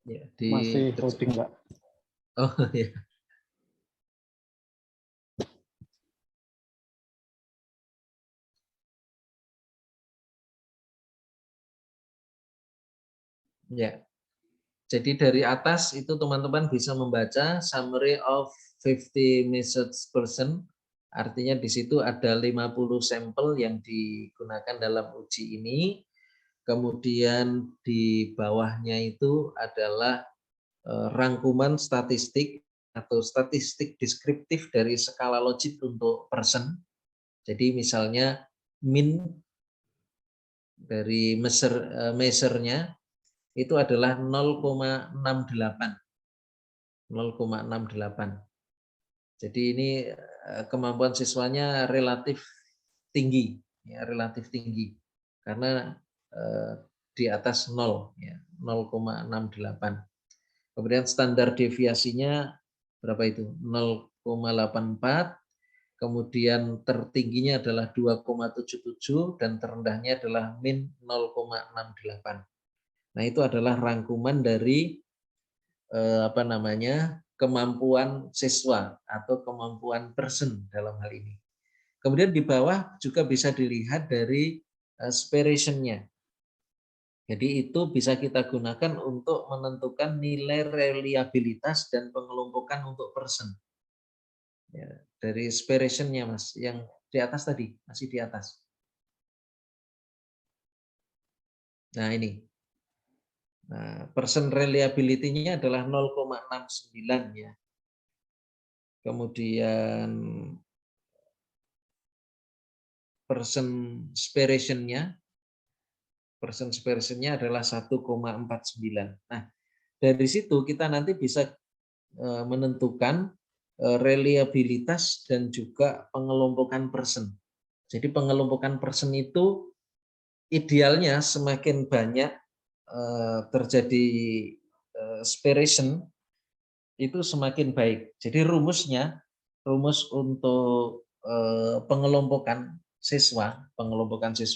Ya, Masih loading, Mbak. Oh ya. Ya. Jadi dari atas itu teman-teman bisa membaca summary of 50 message person. Artinya di situ ada 50 sampel yang digunakan dalam uji ini. Kemudian di bawahnya itu adalah rangkuman statistik atau statistik deskriptif dari skala logik untuk person. Jadi misalnya min dari measure-nya itu adalah 0,68. 0,68. Jadi ini kemampuan siswanya relatif tinggi, ya, relatif tinggi karena di atas 0, ya, 0,68. Kemudian standar deviasinya berapa itu? 0,84. Kemudian tertingginya adalah 2,77 dan terendahnya adalah min 0,68. Nah, itu adalah rangkuman dari apa namanya? Kemampuan siswa atau kemampuan person dalam hal ini. Kemudian di bawah juga bisa dilihat dari aspiration-nya. Jadi itu bisa kita gunakan untuk menentukan nilai reliabilitas dan pengelompokan untuk person. Ya, dari aspiration-nya Mas, yang di atas tadi, masih di atas. Nah ini, nah, person reliability-nya adalah 0,69 ya. Kemudian person aspiration-nya adalah 1,49. Nah, dari situ kita nanti bisa menentukan reliabilitas dan juga pengelompokan person. Jadi pengelompokan person itu idealnya semakin banyak terjadi aspiration itu semakin baik. Jadi rumus untuk pengelompokan siswa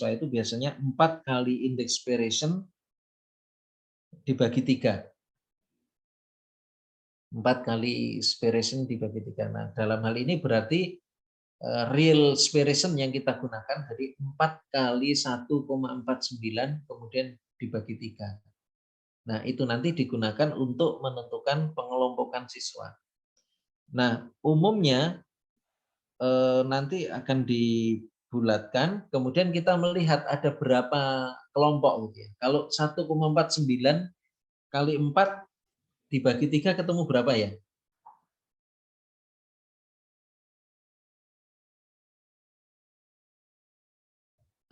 itu biasanya 4 kali indeks aspiration dibagi 3. 4 kali aspiration dibagi 3. Nah, dalam hal ini berarti real aspiration yang kita gunakan dari 4 kali 1,49 kemudian dibagi 3. Nah, itu nanti digunakan untuk menentukan pengelompokan siswa. Nah, umumnya nanti akan dibulatkan, kemudian kita melihat ada berapa kelompok gitu ya. Kalau 1,49 kali 4 dibagi 3 ketemu berapa ya?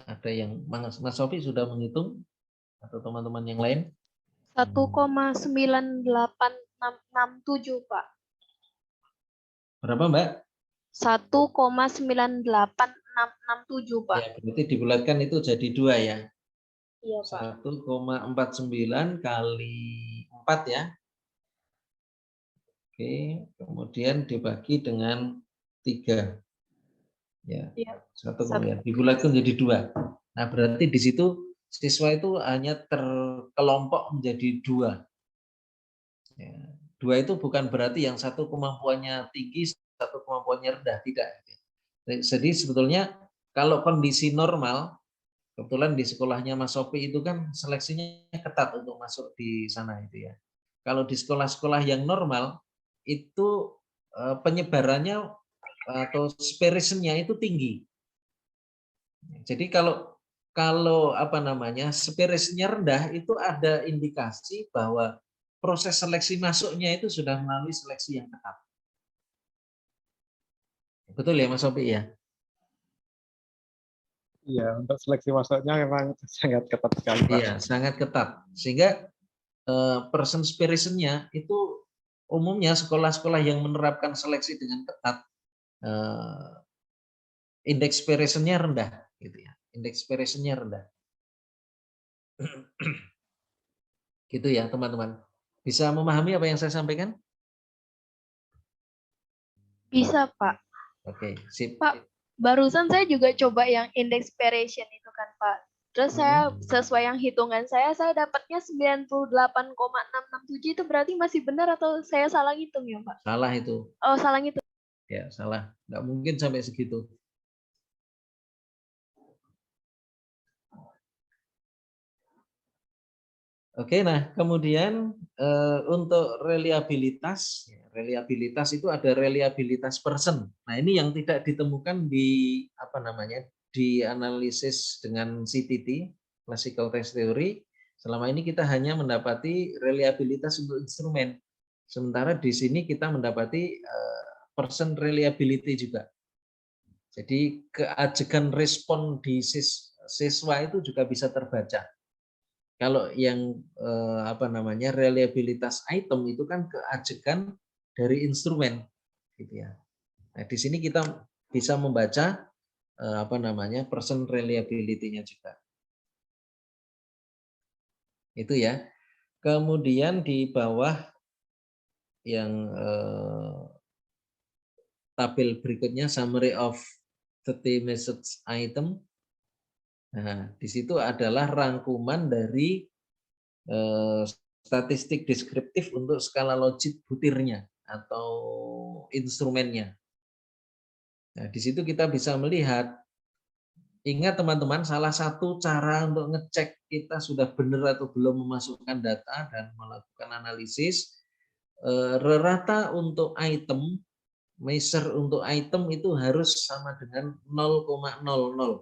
Ada yang Mas Sofi sudah menghitung atau teman-teman yang lain? 1,98667 Pak. Berapa Mbak? 1,98667 Pak. Ya, berarti dibulatkan itu jadi 2 ya. Iya Pak. 1,49 kali 4 ya. Oke, kemudian dibagi dengan 3. Ya, Iya. 1, dibulatkan jadi 2. Nah, berarti di situ siswa itu hanya terkelompok menjadi 2. Ya, 2 itu bukan berarti yang satu kemampuannya tinggi, satu kemampuannya rendah, tidak. Jadi sebetulnya Kalau kondisi normal, kebetulan di sekolahnya Mas Sofi itu kan seleksinya ketat untuk masuk di sana itu ya. Kalau di sekolah-sekolah yang normal itu penyebarannya atau spirationnya itu tinggi. Jadi kalau apa namanya spirationnya rendah itu ada indikasi bahwa proses seleksi masuknya itu sudah melalui seleksi yang ketat. Betul ya Mas Sofi ya? Iya, untuk seleksi masuknya memang sangat ketat sekali, Pak. Iya, sangat ketat. Sehingga person spirationnya itu umumnya sekolah-sekolah yang menerapkan seleksi dengan ketat, indeks spirationnya rendah, gitu ya. Indeks spirationnya rendah. Gitu ya teman-teman. Bisa memahami apa yang saya sampaikan? Bisa, Pak. Oke, sip. Pak, barusan saya juga coba yang index variation itu kan, Pak. Terus saya sesuai yang hitungan saya dapatnya 98,667 itu berarti masih benar atau saya salah ngitung ya, Pak? Salah itu. Oh, salah ngitung. Ya, salah. Nggak mungkin sampai segitu. Oke, nah kemudian untuk reliabilitas itu ada reliabilitas person. Nah ini yang tidak ditemukan di apa namanya di analisis dengan CTT (Classical Test Theory). Selama ini kita hanya mendapati reliabilitas untuk instrumen, sementara di sini kita mendapati person reliability juga. Jadi keajegan respon di siswa itu juga bisa terbaca. Kalau yang apa namanya reliabilitas item itu kan keajegan dari instrumen, gitu ya. Nah di sini kita bisa membaca apa namanya person reliability-nya juga. Itu ya. Kemudian di bawah yang tabel berikutnya summary of 30 methods item. Nah, di situ adalah rangkuman dari statistik deskriptif untuk skala logit butirnya atau instrumennya. Nah, di situ kita bisa melihat, ingat teman-teman, salah satu cara untuk ngecek kita sudah benar atau belum memasukkan data dan melakukan analisis, rata untuk item, measure untuk item itu harus sama dengan 0,00.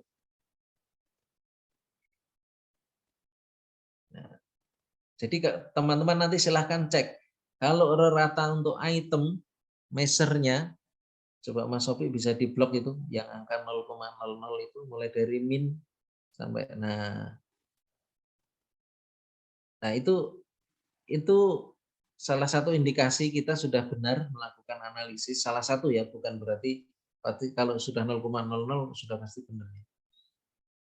Jadi teman-teman nanti silahkan cek. Kalau rata untuk item, measure-nya, coba Mas Sofi bisa di blok itu, yang angka 0,00 itu mulai dari min sampai, nah itu salah satu indikasi kita sudah benar melakukan analisis. Salah satu ya, bukan berarti kalau sudah 0,00 sudah pasti benar.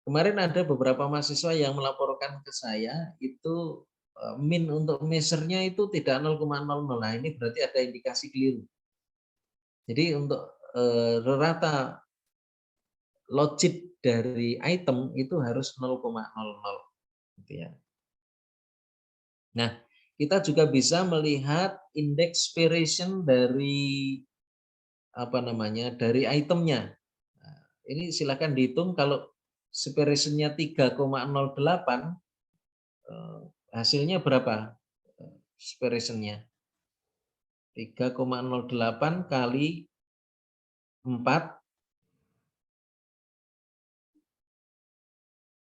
Kemarin ada beberapa mahasiswa yang melaporkan ke saya itu min untuk measure-nya itu tidak 0,00. Nah, ini berarti ada indikasi keliru. Jadi untuk rata logit dari item itu harus 0,00 gitu ya. Nah, kita juga bisa melihat indeks spiration dari apa namanya? Dari itemnya. Nah, ini silakan dihitung kalau spiration-nya 3,08 hasilnya berapa? Spiration-nya 3,08 kali 4,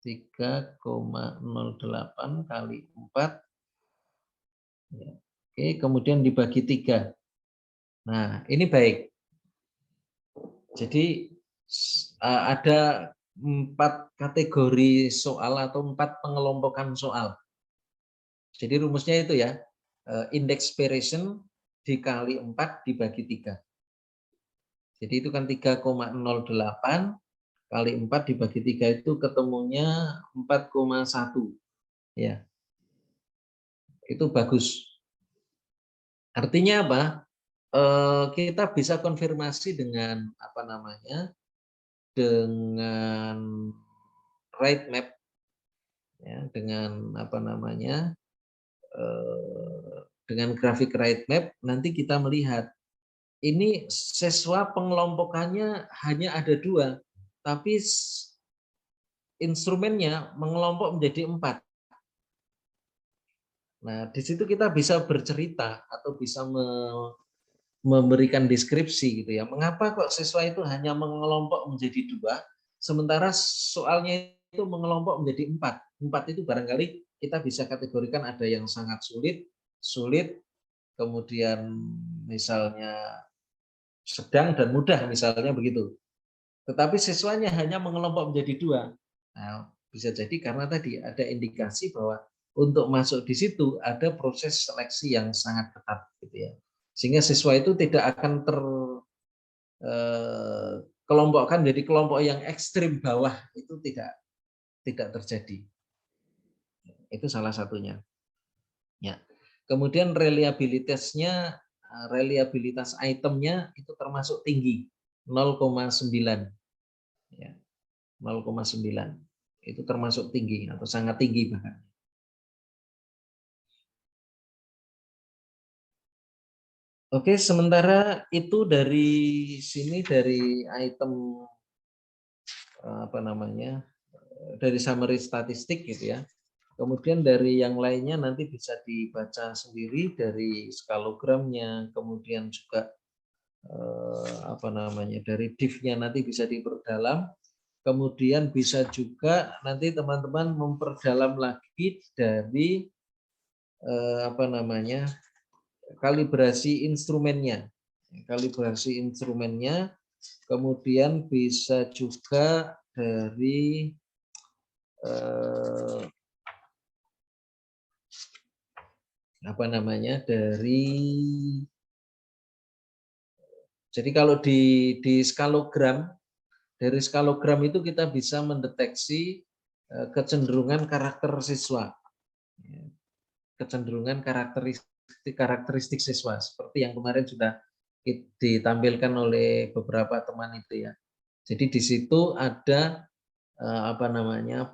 3,08 kali 4. Oke, kemudian dibagi 3. Nah, ini baik. Jadi ada 4 kategori soal atau 4 pengelompokan soal. Jadi rumusnya itu ya, indeks spiration dikali 4 dibagi 3. Jadi itu kan 3,08 kali 4 dibagi 3 itu ketemunya 4,1. Ya. Itu bagus. Artinya apa? Kita bisa konfirmasi dengan apa namanya? Dengan right map ya, dengan apa namanya? Dengan grafik right map nanti kita melihat ini siswa pengelompokannya hanya ada 2. tapi instrumennya mengelompok menjadi 4. Nah, di situ kita bisa bercerita atau bisa memberikan deskripsi gitu ya. Mengapa kok siswa itu hanya mengelompok menjadi 2, sementara soalnya itu mengelompok menjadi 4. 4 itu barangkali kita bisa kategorikan ada yang sangat sulit, kemudian misalnya sedang dan mudah misalnya begitu. Tetapi siswanya hanya mengelompok menjadi 2. Nah, bisa jadi karena tadi ada indikasi bahwa untuk masuk di situ ada proses seleksi yang sangat ketat gitu ya. Sehingga siswa itu tidak akan kelompokkan jadi kelompok yang ekstrim bawah, itu tidak terjadi. Itu salah satunya. Ya. Kemudian reliabilitas itemnya itu termasuk tinggi, 0,9. Ya, 0,9. Itu termasuk tinggi atau sangat tinggi bahkan. Oke, sementara itu dari sini, dari item dari summary statistik gitu ya. Kemudian dari yang lainnya nanti bisa dibaca sendiri dari skalogramnya, kemudian juga dari div-nya nanti bisa diperdalam. Kemudian bisa juga nanti teman-teman memperdalam lagi dari kalibrasi instrumennya. Kemudian bisa juga dari jadi kalau di skalogram, dari skalogram itu kita bisa mendeteksi kecenderungan karakter siswa, kecenderungan karakteristik siswa seperti yang kemarin sudah ditampilkan oleh beberapa teman itu ya. Jadi di situ ada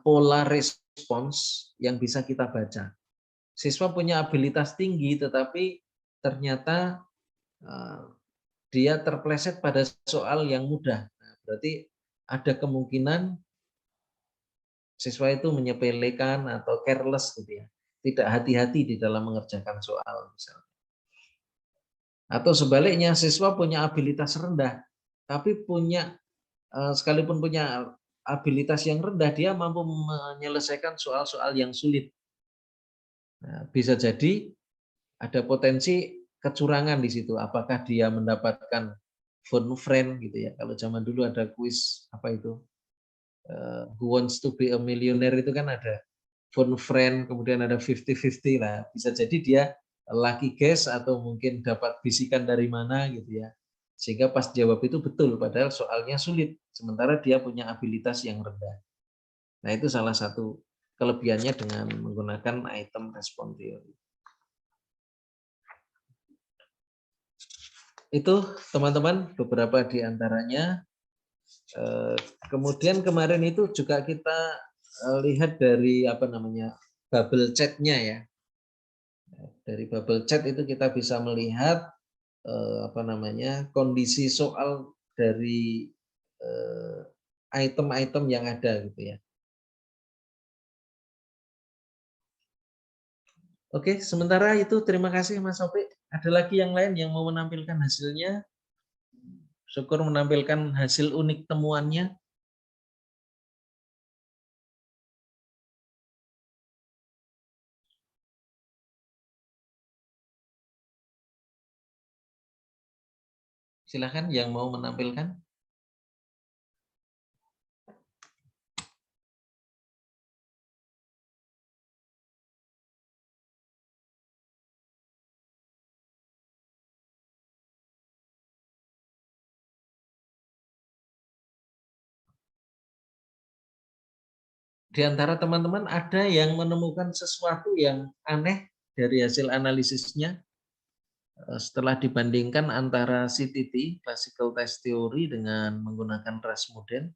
pola respons yang bisa kita baca. Siswa punya abilitas tinggi, tetapi ternyata dia terpleset pada soal yang mudah. Nah, berarti ada kemungkinan siswa itu menyepelekan atau careless gitu ya, tidak hati-hati di dalam mengerjakan soal misalnya. Atau sebaliknya, siswa punya abilitas rendah, tapi sekalipun punya abilitas yang rendah, dia mampu menyelesaikan soal-soal yang sulit. Nah, bisa jadi ada potensi kecurangan di situ. Apakah dia mendapatkan phone friend gitu ya? Kalau zaman dulu ada kuis Who Wants to be a Millionaire itu kan ada phone friend, kemudian ada 50-50 lah. Bisa jadi dia lucky guess atau mungkin dapat bisikan dari mana gitu ya. Sehingga pas jawab itu betul, padahal soalnya sulit. Sementara dia punya abilitas yang rendah. Nah, itu salah satu kelebihannya dengan menggunakan item respon theory. Itu teman-teman beberapa di antaranya. Kemudian kemarin itu juga kita lihat dari bubble chat-nya ya. Dari bubble chat itu kita bisa melihat kondisi soal dari item-item yang ada gitu ya. Oke, sementara itu terima kasih Mas Sofi. Ada lagi yang lain yang mau menampilkan hasilnya? Syukur menampilkan hasil unik temuannya. Silakan yang mau menampilkan. Di antara teman-teman ada yang menemukan sesuatu yang aneh dari hasil analisisnya setelah dibandingkan antara CTT, Classical Test Theory, dengan menggunakan Rasmussen.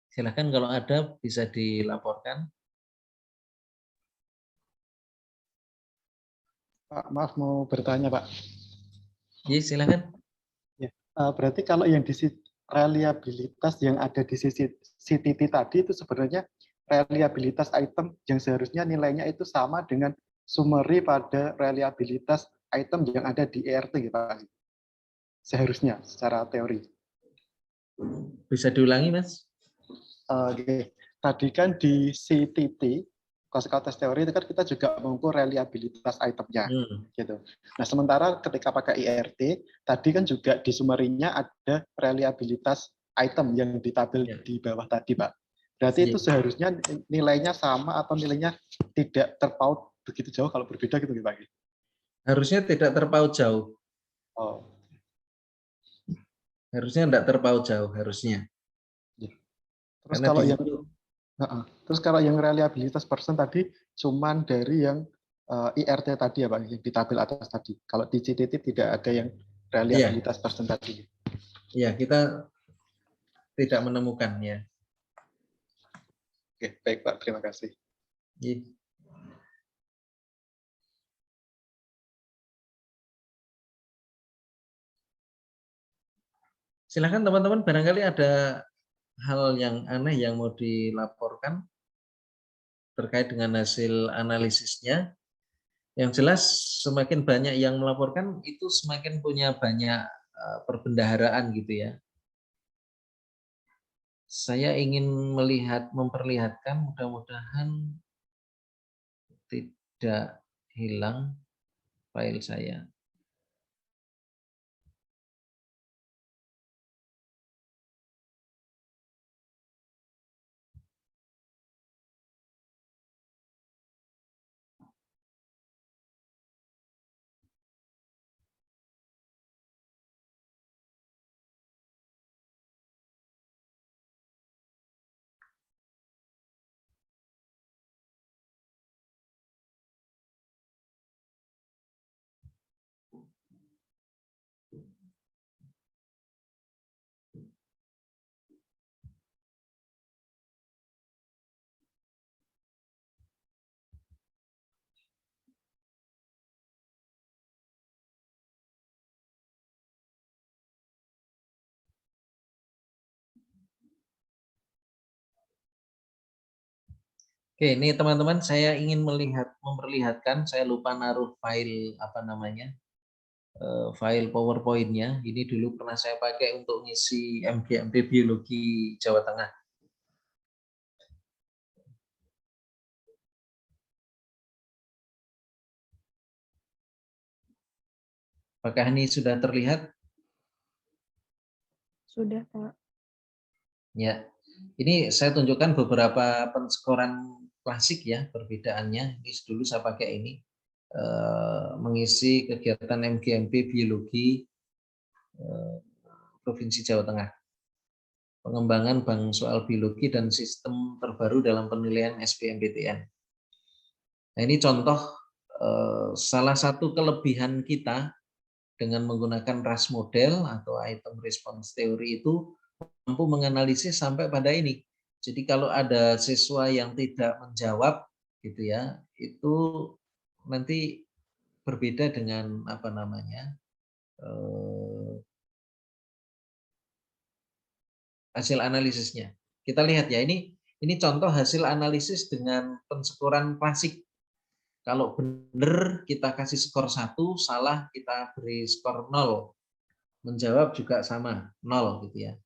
Silakan kalau ada bisa dilaporkan. Pak, maaf mau bertanya, Pak. Iya, silakan. Ya, berarti kalau yang di reliabilitas yang ada di sisi CTT tadi itu sebenarnya reliabilitas item yang seharusnya nilainya itu sama dengan summary pada reliabilitas item yang ada di ERT gitu, Pak. Seharusnya secara teori. Bisa diulangi, Mas? Oke. Tadi kan di CTT, classical test teori itu kan kita juga mengukur reliabilitas itemnya. Gitu. Nah, sementara ketika pakai IRT, tadi kan juga di summary-nya ada reliabilitas item yang di tabel di bawah tadi, Pak. Berarti itu seharusnya nilainya sama atau nilainya tidak terpaut begitu jauh kalau berbeda gitu, Pak? Harusnya tidak terpaut jauh. Oh. Harusnya tidak terpaut jauh, harusnya. Terus Karena kalau di yang terus kalau yang reliabilitas persen tadi cuman dari yang IRT tadi ya Pak, yang di tabel atas tadi. Kalau di CTT tidak ada yang reliabilitas persen tadi. Iya, kita tidak menemukannya. Oke, baik Pak, terima kasih. Iya. Silakan teman-teman, barangkali ada hal yang aneh yang mau dilaporkan terkait dengan hasil analisisnya. Yang jelas semakin banyak yang melaporkan itu semakin punya banyak perbendaharaan gitu ya. Saya ingin memperlihatkan, mudah-mudahan tidak hilang file saya. Oke, ini teman-teman saya ingin memperlihatkan, saya lupa naruh file file PowerPoint-nya. Ini dulu pernah saya pakai untuk ngisi MGMP Biologi Jawa Tengah. Apakah ini sudah terlihat? Sudah, Pak. Ya, ini saya tunjukkan beberapa penskoran klasik ya perbedaannya. Ini dulu saya pakai ini mengisi kegiatan MGMP Biologi Provinsi Jawa Tengah. Pengembangan bank soal biologi dan sistem terbaru dalam penilaian SBMPTN. Nah, ini contoh salah satu kelebihan kita dengan menggunakan RAS model atau item response theory itu mampu menganalisis sampai pada ini. Jadi kalau ada siswa yang tidak menjawab gitu ya, itu nanti berbeda dengan hasil analisisnya. Kita lihat ya, ini contoh hasil analisis dengan penskoran klasik. Kalau benar kita kasih skor 1, salah kita beri skor 0. Menjawab juga sama, 0 gitu ya.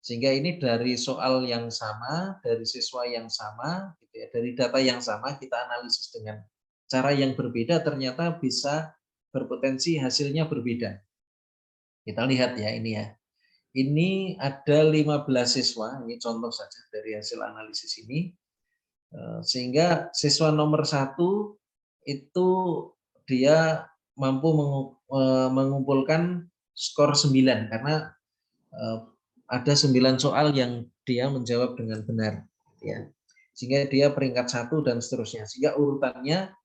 Sehingga ini dari soal yang sama, dari siswa yang sama, gitu ya, dari data yang sama kita analisis dengan cara yang berbeda ternyata bisa berpotensi hasilnya berbeda. Kita lihat ya ini ya. Ini ada 15 siswa, ini contoh saja dari hasil analisis ini. Sehingga siswa nomor 1 itu dia mampu mengumpulkan skor 9 karena ada 9 soal yang dia menjawab dengan benar ya. Sehingga dia peringkat 1 dan seterusnya. Sehingga urutannya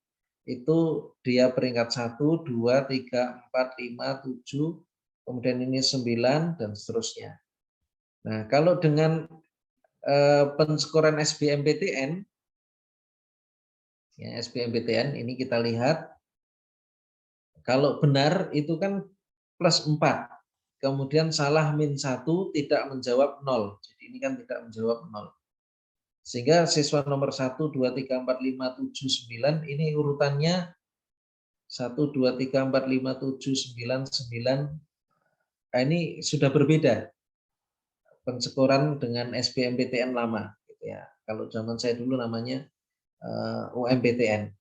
itu dia peringkat 1, 2, 3, 4, 5, 7, kemudian ini 9 dan seterusnya. Nah, kalau dengan penskoran SBMPTN ya, SBMPTN ini kita lihat Kalau benar itu kan plus 4. Kemudian salah min 1 tidak menjawab 0. Jadi ini kan tidak menjawab 0. Sehingga siswa nomor 1, 2, 3, 4, 5, 7, 9 ini urutannya 1, 2, 3, 4, 5, 7, 9, 9. Nah, ini sudah berbeda penskoran dengan SBMPTN lama. Gitu ya. Kalau zaman saya dulu namanya UMPTN.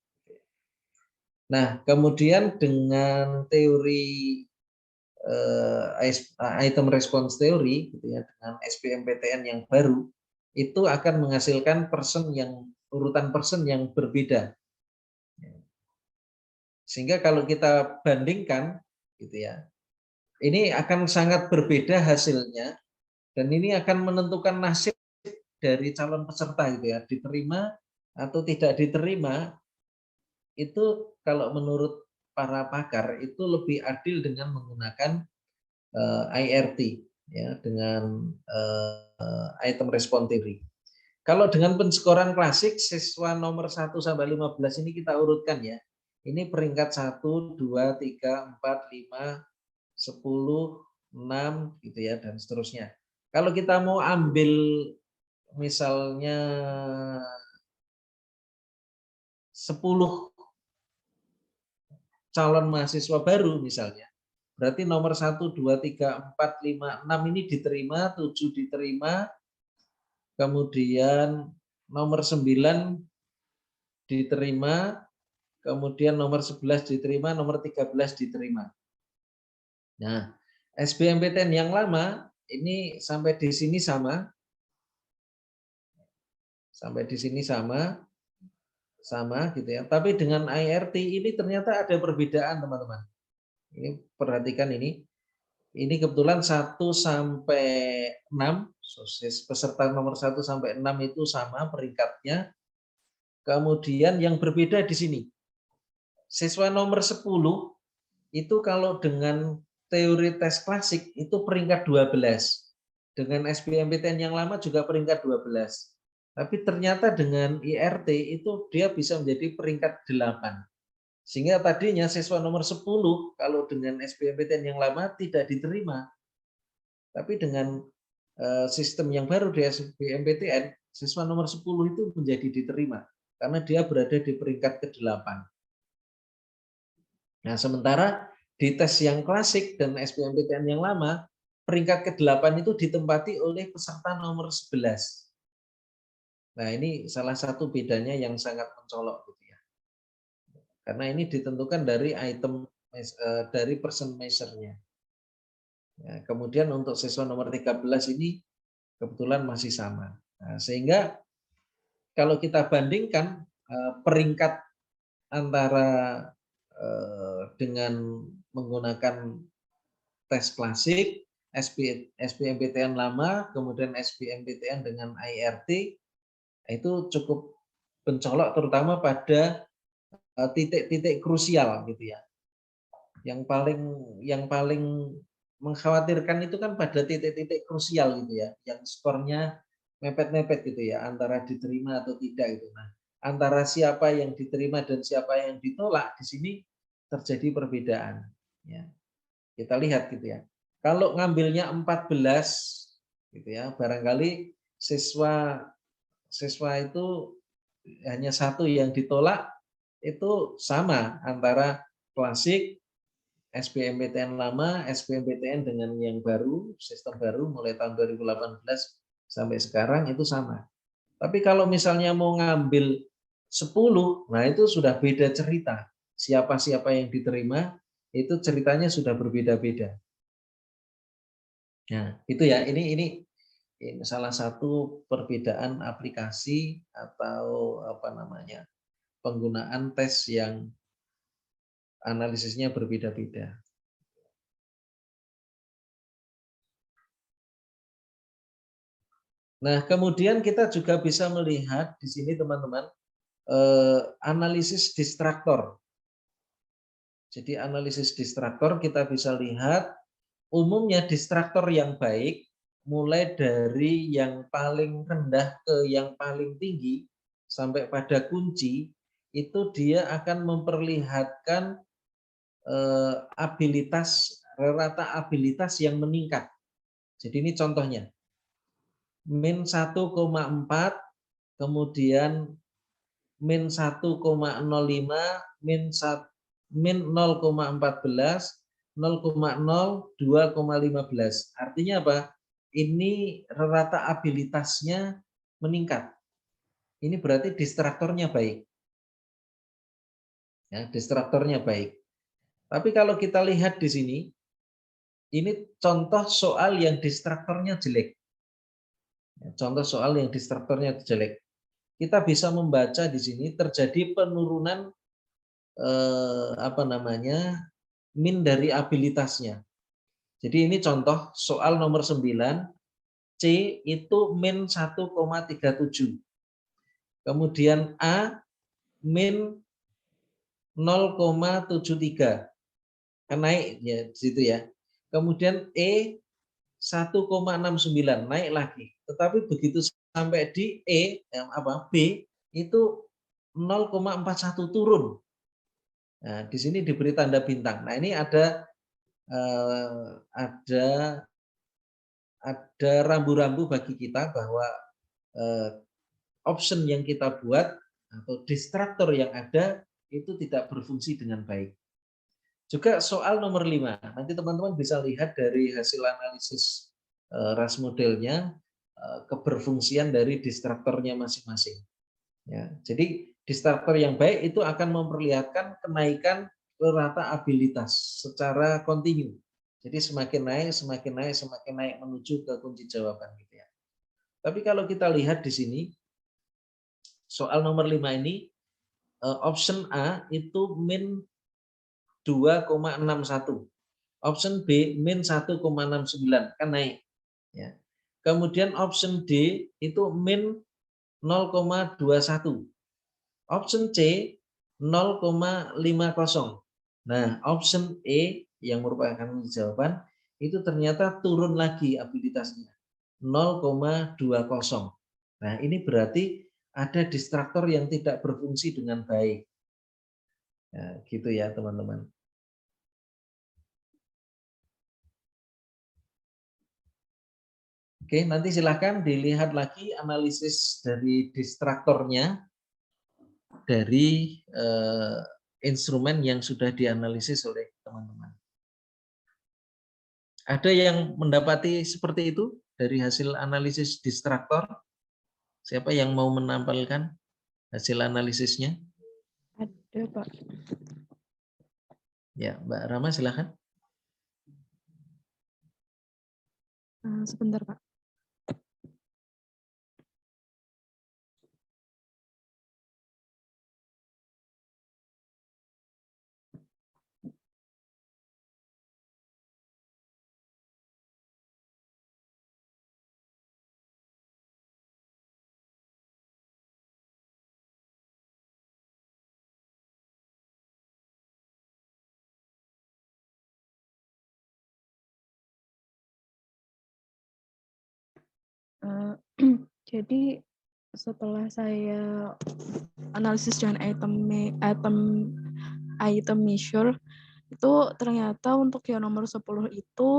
Nah, kemudian dengan teori item response theory, gitu ya, dengan SBMPTN yang baru, itu akan menghasilkan urutan person yang berbeda. Sehingga kalau kita bandingkan, gitu ya, ini akan sangat berbeda hasilnya, dan ini akan menentukan nasib dari calon peserta, gitu ya, diterima atau tidak diterima. Itu kalau menurut para pakar itu lebih adil dengan menggunakan IRT, ya, dengan item response theory. Kalau dengan penskoran klasik, siswa nomor 1 sampai 15 ini kita urutkan ya. Ini peringkat 1, 2, 3, 4, 5, 10, 6 gitu ya, dan seterusnya. Kalau kita mau ambil misalnya 10 calon mahasiswa baru misalnya, berarti nomor 1, 2, 3, 4, 5, 6 ini diterima, 7 diterima, kemudian nomor 9 diterima, kemudian nomor 11 diterima, nomor 13 diterima. Nah, SBMPTN yang lama ini sampai di sini sama. Sampai di sini sama gitu ya. Tapi dengan IRT ini ternyata ada perbedaan, teman-teman. Ini perhatikan ini. Ini kebetulan 1 sampai 6, peserta nomor 1 sampai 6 itu sama peringkatnya. Kemudian yang berbeda di sini. Siswa nomor 10 itu kalau dengan teori tes klasik itu peringkat 12. Dengan SBMPTN yang lama juga peringkat 12. Tapi ternyata dengan IRT itu dia bisa menjadi peringkat 8. Sehingga tadinya siswa nomor 10 kalau dengan SBMPTN yang lama tidak diterima. Tapi dengan sistem yang baru di SBMPTN, siswa nomor 10 itu menjadi diterima karena dia berada di peringkat ke-8. Nah, sementara di tes yang klasik dan SBMPTN yang lama, peringkat ke-8 itu ditempati oleh peserta nomor 11. Nah, ini salah satu bedanya yang sangat mencolok gitu ya. Karena ini ditentukan dari dari person measure-nya. Ya, kemudian untuk siswa nomor 13 ini kebetulan masih sama. Nah, sehingga kalau kita bandingkan peringkat antara dengan menggunakan tes klasik, SBMPTN lama, kemudian SBMPTN dengan IRT, itu cukup mencolok terutama pada titik-titik krusial gitu ya. Yang paling mengkhawatirkan itu kan pada titik-titik krusial gitu ya, yang skornya mepet-mepet gitu ya, antara diterima atau tidak gitu. Nah, antara siapa yang diterima dan siapa yang ditolak di sini terjadi perbedaan ya. Kita lihat gitu ya. Kalau ngambilnya 14 gitu ya, barangkali siswa itu hanya satu yang ditolak, itu sama antara klasik, SBMPTN lama, SBMPTN dengan yang baru, sistem baru mulai tahun 2018 sampai sekarang itu sama. Tapi kalau misalnya mau ngambil 10, nah itu sudah beda cerita. Siapa-siapa yang diterima, itu ceritanya sudah berbeda-beda. Nah, itu ya, ini salah satu perbedaan aplikasi atau penggunaan tes yang analisisnya berbeda-beda. Nah, kemudian kita juga bisa melihat di sini teman-teman analisis distraktor. Jadi analisis distraktor kita bisa lihat umumnya distraktor yang baik mulai dari yang paling rendah ke yang paling tinggi sampai pada kunci itu dia akan memperlihatkan rata abilitas yang meningkat. Jadi ini contohnya. Min 1,4, kemudian min 1,05, min 0,14, 0,0, 2,15. Artinya apa? Ini rata abilitasnya meningkat. Ini berarti distraktornya baik. Ya, distraktornya baik. Tapi kalau kita lihat di sini, ini contoh soal yang distraktornya jelek. Contoh soal yang distraktornya jelek. Kita bisa membaca di sini terjadi penurunan min dari abilitasnya. Jadi ini contoh soal nomor 9, C itu min 1,37. Kemudian A min 0,73. Kan naik ya di situ ya. Kemudian E 1,69 naik lagi. Tetapi begitu sampai di B itu 0,41 turun. Nah, di sini diberi tanda bintang. Nah, ini ada rambu-rambu bagi kita bahwa option yang kita buat atau distraktor yang ada itu tidak berfungsi dengan baik. Juga soal nomor 5, nanti teman-teman bisa lihat dari hasil analisis RAS modelnya keberfungsian dari distraktornya masing-masing. Ya, jadi distraktor yang baik itu akan memperlihatkan kenaikan rata abilitas secara kontinu. Jadi semakin naik, semakin naik, semakin naik menuju ke kunci jawaban gitu ya. Tapi kalau kita lihat di sini soal nomor 5 ini option A itu min 2,61. Option B min 1,69 kan naik. Ya. Kemudian option D itu min 0,21. Option C 0,50. Nah, option E yang merupakan jawaban itu ternyata turun lagi abilitasnya 0,20. Nah, ini berarti ada distraktor yang tidak berfungsi dengan baik. Nah, gitu ya, teman-teman. Oke, nanti silahkan dilihat lagi analisis dari distraktornya dari instrumen yang sudah dianalisis oleh teman-teman. Ada yang mendapati seperti itu dari hasil analisis distraktor? Siapa yang mau menampilkan hasil analisisnya? Ada, Pak. Ya, Mbak Rama silahkan. Sebentar, Pak. Jadi setelah saya analisis dengan item measure itu ternyata untuk yang nomor 10 itu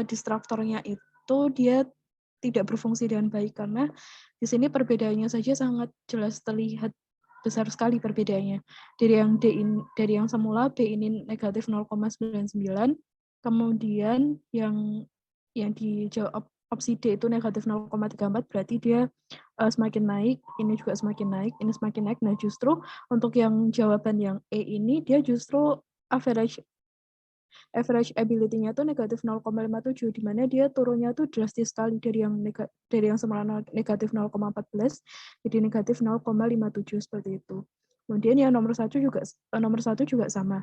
distraktornya itu dia tidak berfungsi dengan baik karena di sini perbedaannya saja sangat jelas terlihat besar sekali perbedaannya. Dari yang semula B ini negatif 0,99, kemudian yang dijawab opsi D itu negatif 0,34, berarti dia semakin naik, ini juga semakin naik, ini semakin naik. Nah, justru untuk yang jawaban yang E ini dia justru average ability-nya tuh negatif 0,57, di mana dia turunnya tuh drastis sekali dari yang semula negatif 0,14 jadi negatif 0,57 seperti itu. Kemudian yang nomor satu juga sama.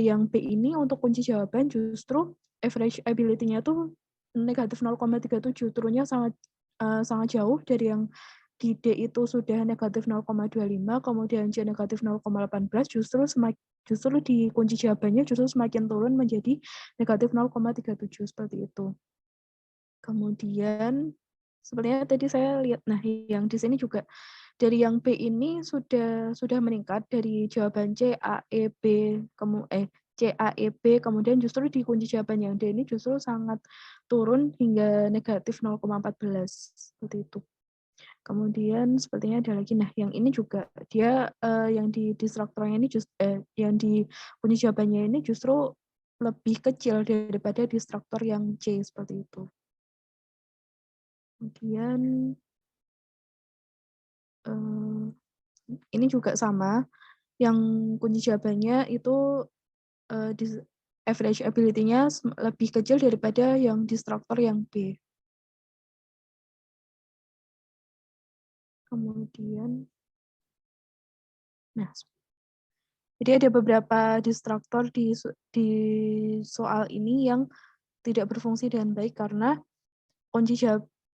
Yang B ini untuk kunci jawaban justru average ability-nya tuh negatif 0,37, turunnya sangat jauh dari yang di D itu sudah negatif 0,25, kemudian C negatif 0,18, justru di kunci jawabannya justru semakin turun menjadi negatif 0,37 seperti itu. Kemudian sebenarnya tadi saya lihat, nah yang di sini juga dari yang B ini sudah meningkat dari jawaban C, A, E, B, C, A, E, B, kemudian justru di kunci jawaban yang D ini justru sangat turun hingga negatif 0,14 seperti itu. Kemudian sepertinya ada lagi, nah yang ini juga dia yang di destruktornya ini yang di kunci jawabannya ini justru lebih kecil daripada destruktor yang C seperti itu. Kemudian ini juga sama, yang kunci jawabannya itu average ability-nya lebih kecil daripada yang destruktor yang B. Kemudian, nah, jadi ada beberapa destruktor di soal ini yang tidak berfungsi dengan baik karena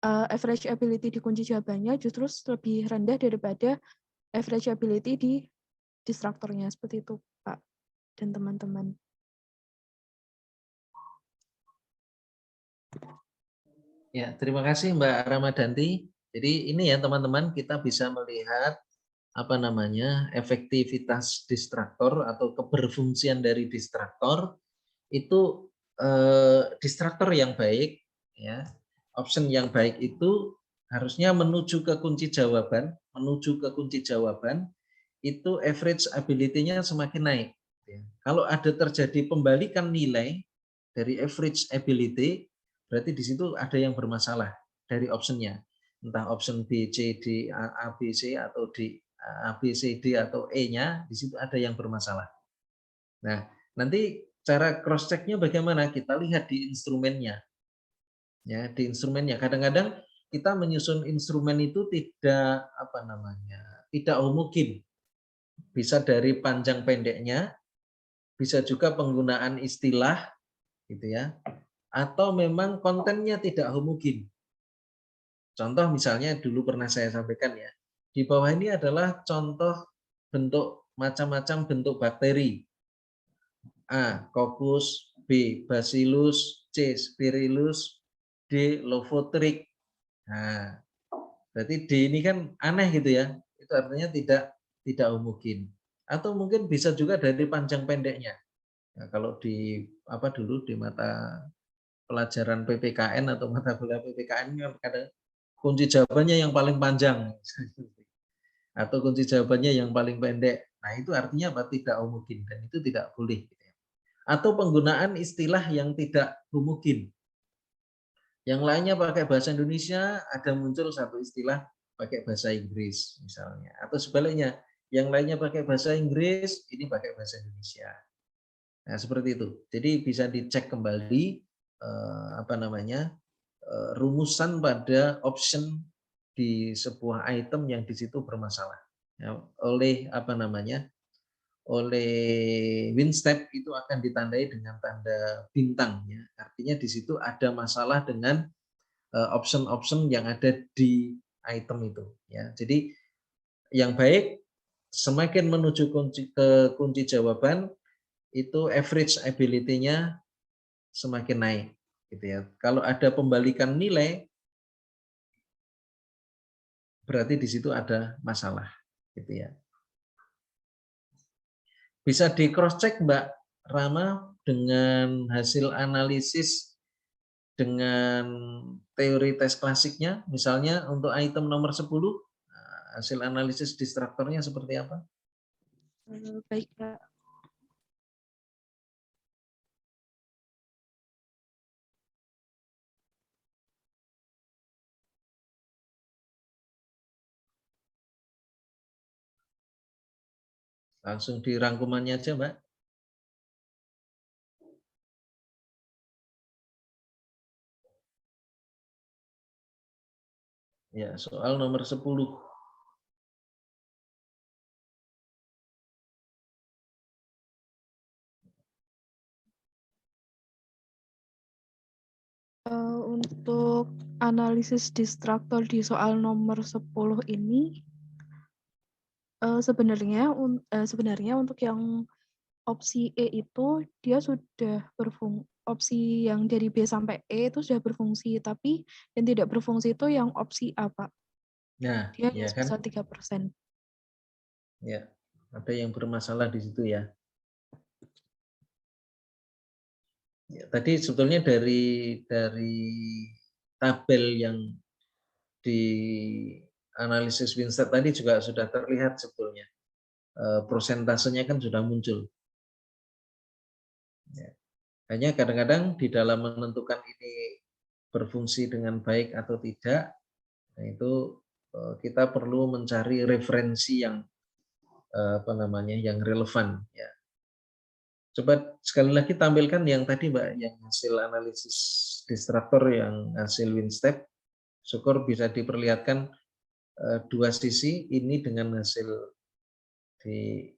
average ability di kunci jawabannya justru lebih rendah daripada average ability di destruktornya. Seperti itu, Pak dan teman-teman. Ya, terima kasih Mbak Ramadanti. Jadi ini ya teman-teman, kita bisa melihat efektivitas distraktor atau keberfungsian dari distraktor itu distraktor yang baik ya. Option yang baik itu harusnya menuju ke kunci jawaban, itu average ability-nya semakin naik ya. Kalau ada terjadi pembalikan nilai dari average ability, berarti di situ ada yang bermasalah dari optionnya, entah option B, C, D, A, B, C atau D, A, B, C, D atau E-nya, di situ ada yang bermasalah. Nah, nanti cara cross check-nya bagaimana? Kita lihat di instrumennya. Ya, di instrumennya. Kadang-kadang kita menyusun instrumen itu tidak tidak homogen. Bisa dari panjang pendeknya, bisa juga penggunaan istilah gitu ya. Atau memang kontennya tidak homogen. Contoh misalnya dulu pernah saya sampaikan ya. Di bawah ini adalah contoh bentuk macam-macam bentuk bakteri. A. Coccus, B. Bacillus, C. Spirillus, D. Lophotric. Nah, berarti D ini kan aneh gitu ya. Itu artinya tidak homogen. Atau mungkin bisa juga dari panjang pendeknya. Nah, kalau di dulu di mata pelajaran PPKN atau mata kuliah PPKN kan kadang kunci jawabannya yang paling panjang atau kunci jawabannya yang paling pendek. Nah, itu artinya apa? Tidak homogen dan itu tidak boleh. Atau penggunaan istilah yang tidak homogen. Yang lainnya pakai bahasa Indonesia, ada muncul satu istilah pakai bahasa Inggris misalnya. Atau sebaliknya, yang lainnya pakai bahasa Inggris, ini pakai bahasa Indonesia. Nah, seperti itu. Jadi bisa dicek kembali rumusan pada option di sebuah item yang di situ bermasalah. Ya, oleh oleh WinStep itu akan ditandai dengan tanda bintang ya. Artinya di situ ada masalah dengan option-option yang ada di item itu ya. Jadi yang baik semakin menuju ke kunci jawaban itu average ability-nya semakin naik gitu ya. Kalau ada pembalikan nilai berarti di situ ada masalah gitu ya. Bisa di cross check Mbak Rama dengan hasil analisis dengan teori tes klasiknya, misalnya untuk item nomor 10, hasil analisis distraktornya seperti apa? Baik, Kak. Langsung di rangkumannya aja, Mbak. Ya, soal nomor 10. Untuk analisis distraktor di soal nomor 10 ini, sebenarnya untuk yang opsi E itu dia sudah opsi yang dari B sampai E itu sudah berfungsi, tapi yang tidak berfungsi itu yang opsi A, Pak. Nah, Dia hanya ya kan? sebesar 3%. Ya, ada yang bermasalah di situ ya. Ya, tadi sebetulnya dari tabel yang di analisis Winstead tadi juga sudah terlihat sebetulnya. Prosentasenya kan sudah muncul. Ya. Hanya kadang-kadang di dalam menentukan ini berfungsi dengan baik atau tidak, nah itu kita perlu mencari referensi yang yang relevan. Ya. Coba sekali lagi tampilkan yang tadi Mbak, yang hasil analisis distraktor yang hasil Winstep. Syukur bisa diperlihatkan dua sisi ini dengan hasil di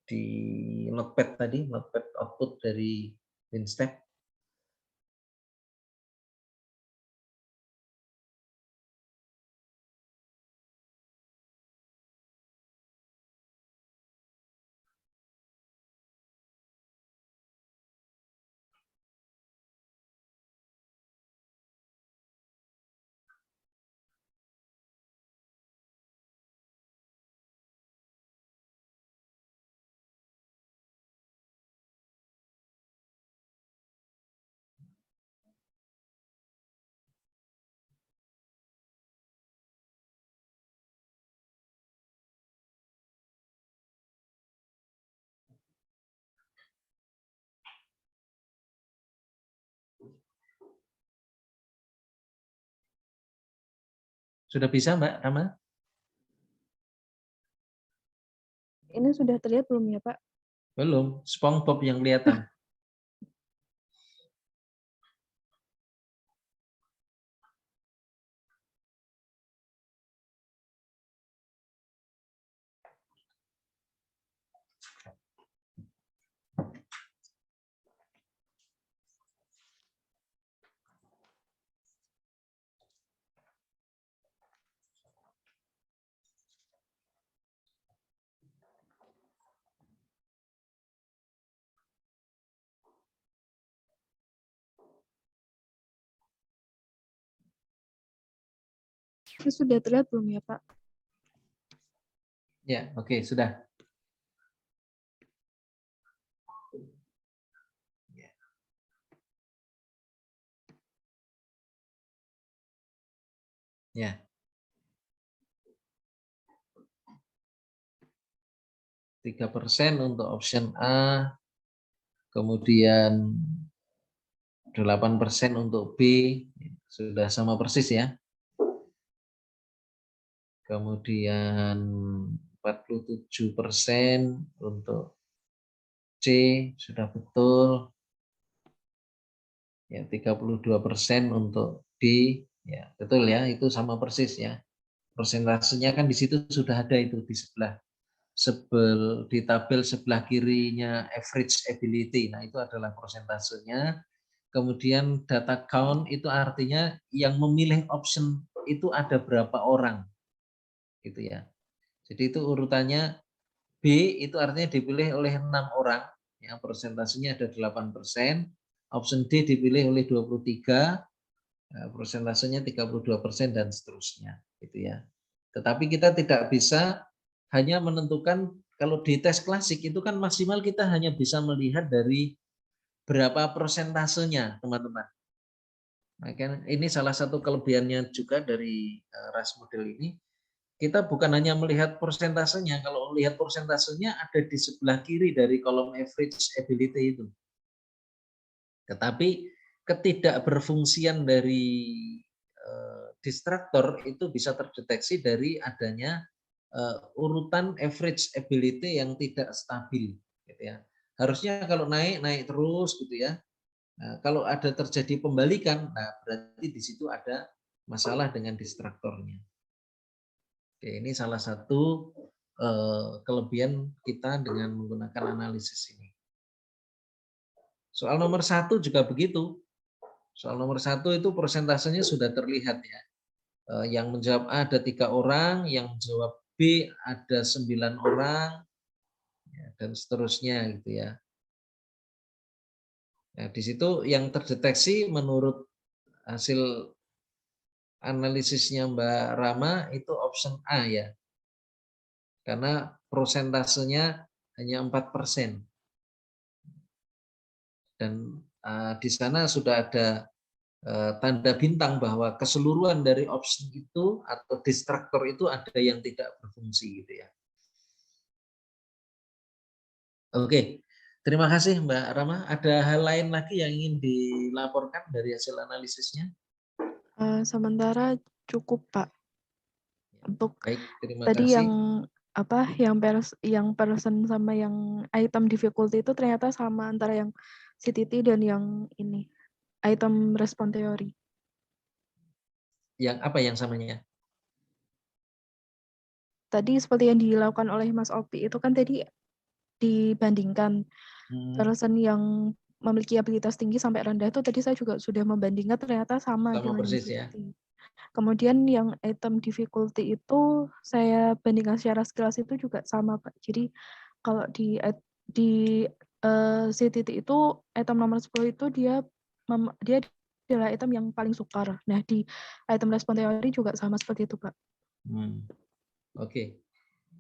di notepad tadi, notepad output dari Winstep. Sudah bisa Mbak Rama? Ini sudah terlihat belum ya Pak? Belum, SpongeBob yang kelihatan. Ini sudah terlihat belum ya Pak? Ya, oke, sudah. Ya. 3% untuk option A, kemudian 8% untuk B, sudah sama persis ya. Kemudian 47% untuk C, sudah betul. Ya, 32% untuk D, ya betul ya, itu sama persis ya. Persentasenya kan di situ sudah ada itu di sebelah di tabel sebelah kirinya average ability. Nah, itu adalah persentasenya. Kemudian data count itu artinya yang memilih option itu ada berapa orang. Gitu ya. Jadi itu urutannya B itu artinya dipilih oleh 6 orang, ya, persentasenya ada 8%. Option D dipilih oleh 23, persentasenya 32% dan seterusnya, gitu ya. Tetapi kita tidak bisa hanya menentukan, kalau di tes klasik itu kan maksimal kita hanya bisa melihat dari berapa persentasenya, teman-teman. Nah, kan ini salah satu kelebihannya juga dari RAS model ini. Kita bukan hanya melihat persentasenya, kalau melihat persentasenya ada di sebelah kiri dari kolom average ability itu. Tetapi ketidakberfungsian dari distraktor itu bisa terdeteksi dari adanya urutan average ability yang tidak stabil, gitu ya. Harusnya kalau naik terus, gitu ya. Nah, kalau ada terjadi pembalikan, nah berarti di situ ada masalah dengan distraktornya. Oke, ini salah satu kelebihan kita dengan menggunakan analisis ini. Soal nomor 1 juga begitu. Soal nomor 1 itu persentasenya sudah terlihat ya. Yang menjawab A ada 3 orang, yang menjawab B ada 9 orang, dan seterusnya gitu ya. Nah, di situ yang terdeteksi menurut hasil analisisnya Mbak Rama itu option A ya. Karena prosentasenya hanya 4%. Dan di sana sudah ada tanda bintang bahwa keseluruhan dari option itu atau distraktor itu ada yang tidak berfungsi gitu ya. Oke, terima kasih Mbak Rama. Ada hal lain lagi yang ingin dilaporkan dari hasil analisisnya? Sementara cukup Pak. Untuk Baik, terima tadi kasih. yang person sama yang item difficulty itu ternyata sama antara yang CTT dan yang ini item response theory. Yang apa yang samanya? Tadi seperti yang dilakukan oleh Mas Opi itu kan tadi dibandingkan person yang memiliki abilitas tinggi sampai rendah itu tadi saya juga sudah membandingkan ternyata sama dengan persis CTT. ya. Kemudian yang item difficulty itu saya bandingkan secara sekilas itu juga sama Pak. Jadi kalau di CTT itu item nomor 10 itu dia adalah item yang paling sukar. Nah di item response theory juga sama seperti itu Pak. Oke.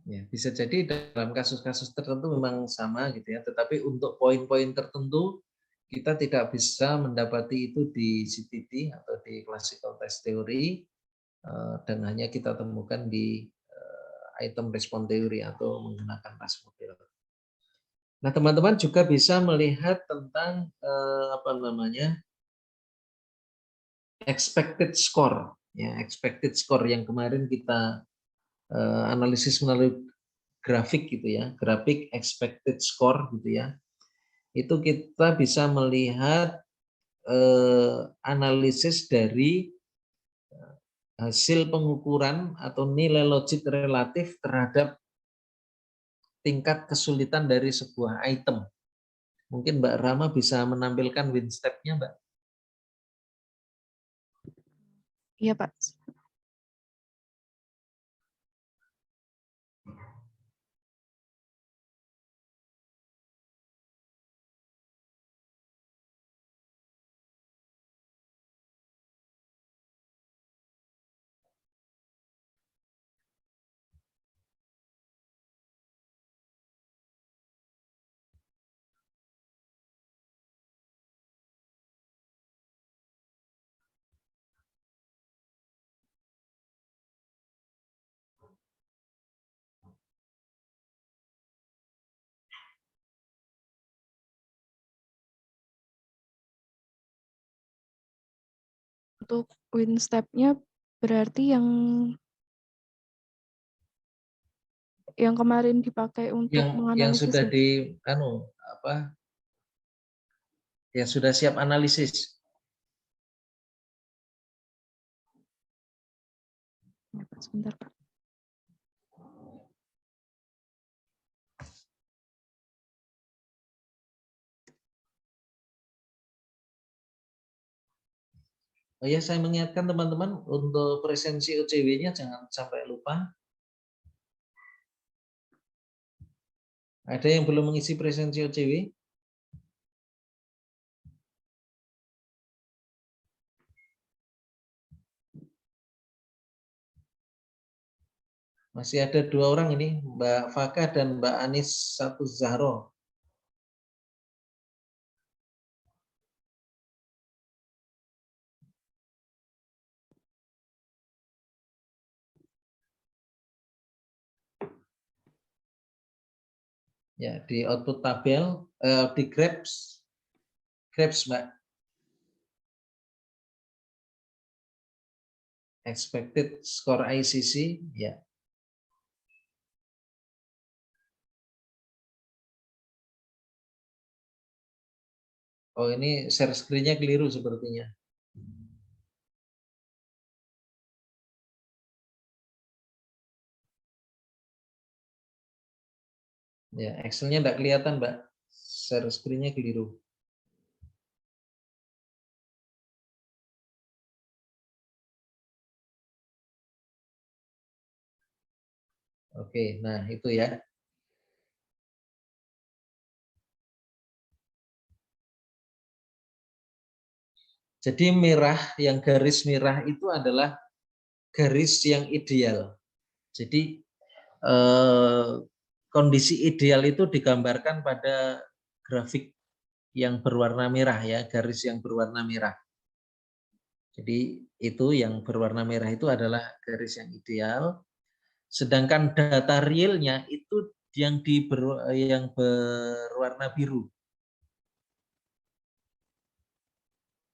Ya, bisa jadi dalam kasus-kasus tertentu memang sama gitu ya, tetapi untuk poin-poin tertentu kita tidak bisa mendapati itu di CTT atau di classical test theory dan hanya kita temukan di item response theory atau menggunakan task model. Nah, teman-teman juga bisa melihat tentang expected score ya, expected score yang kemarin kita analisis melalui grafik gitu ya, grafik expected score gitu ya. Itu kita bisa melihat analisis dari hasil pengukuran atau nilai logik relatif terhadap tingkat kesulitan dari sebuah item. Mungkin Mbak Rama bisa menampilkan win step-nya, Mbak. Iya, Pak. Untuk win step-nya berarti yang kemarin dipakai untuk yang sudah menganalisis yang sudah siap analisis. Sebentar, Pak. Oh ya, saya mengingatkan teman-teman untuk presensi OCW-nya jangan sampai lupa. Ada yang belum mengisi presensi OCW? Masih ada 2 orang ini, Mbak Faka dan Mbak Anis Satu Zahro. Ya, di output tabel, di grabs Mbak. Expected score ICC, ya. Oh, ini share screen-nya keliru sepertinya. Ya, Excel-nya enggak kelihatan, Mbak. Share screen-nya keliru. Oke, nah itu ya. Jadi merah, yang garis merah itu adalah garis yang ideal. Jadi kondisi ideal itu digambarkan pada grafik yang berwarna merah ya, garis yang berwarna merah. Jadi itu yang berwarna merah itu adalah garis yang ideal. Sedangkan data realnya itu yang berwarna biru.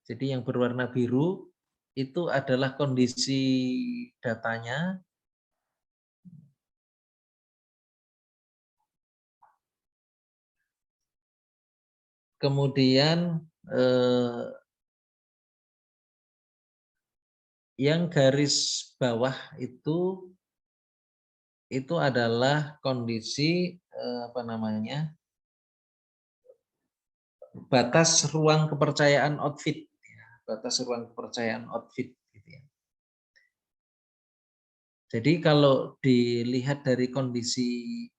Jadi yang berwarna biru itu adalah kondisi datanya. Kemudian yang garis bawah itu adalah kondisi batas ruang kepercayaan outfit, batas ruang kepercayaan outfit. Gitu ya. Jadi kalau dilihat dari kondisi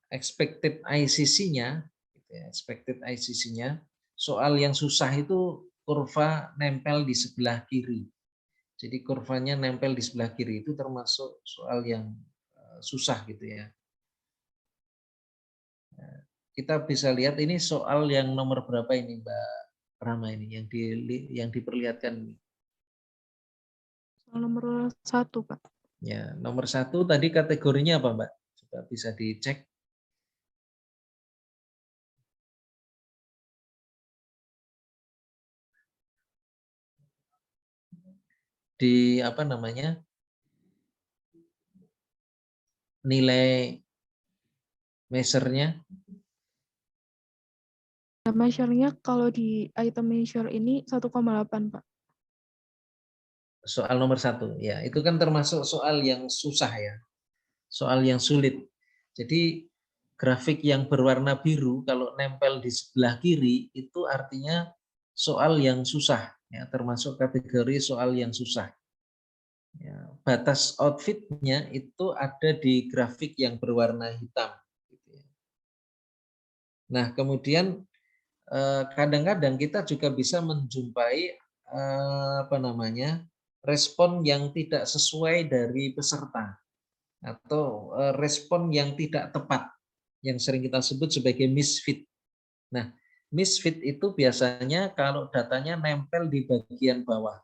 expected ICC-nya, gitu ya, expected ICC-nya, soal yang susah itu kurva nempel di sebelah kiri. Jadi kurvanya nempel di sebelah kiri itu termasuk soal yang susah gitu ya. Kita bisa lihat ini soal yang nomor berapa ini Mbak Rama ini yang diperlihatkan ini. Soal nomor 1, Pak. Ya, nomor 1 tadi kategorinya apa Mbak? Coba bisa dicek. Di apa namanya? Nilai measure-nya. Measure-nya kalau di item measure ini 1,8, Pak. Soal nomor 1 ya, itu kan termasuk soal yang susah ya. Soal yang sulit. Jadi grafik yang berwarna biru kalau nempel di sebelah kiri itu artinya soal yang susah ya, termasuk kategori soal yang susah. Ya, batas outfitnya itu ada di grafik yang berwarna hitam. Nah, kemudian kadang-kadang kita juga bisa menjumpai respon yang tidak sesuai dari peserta atau respon yang tidak tepat yang sering kita sebut sebagai misfit. Nah, misfit itu biasanya kalau datanya nempel di bagian bawah.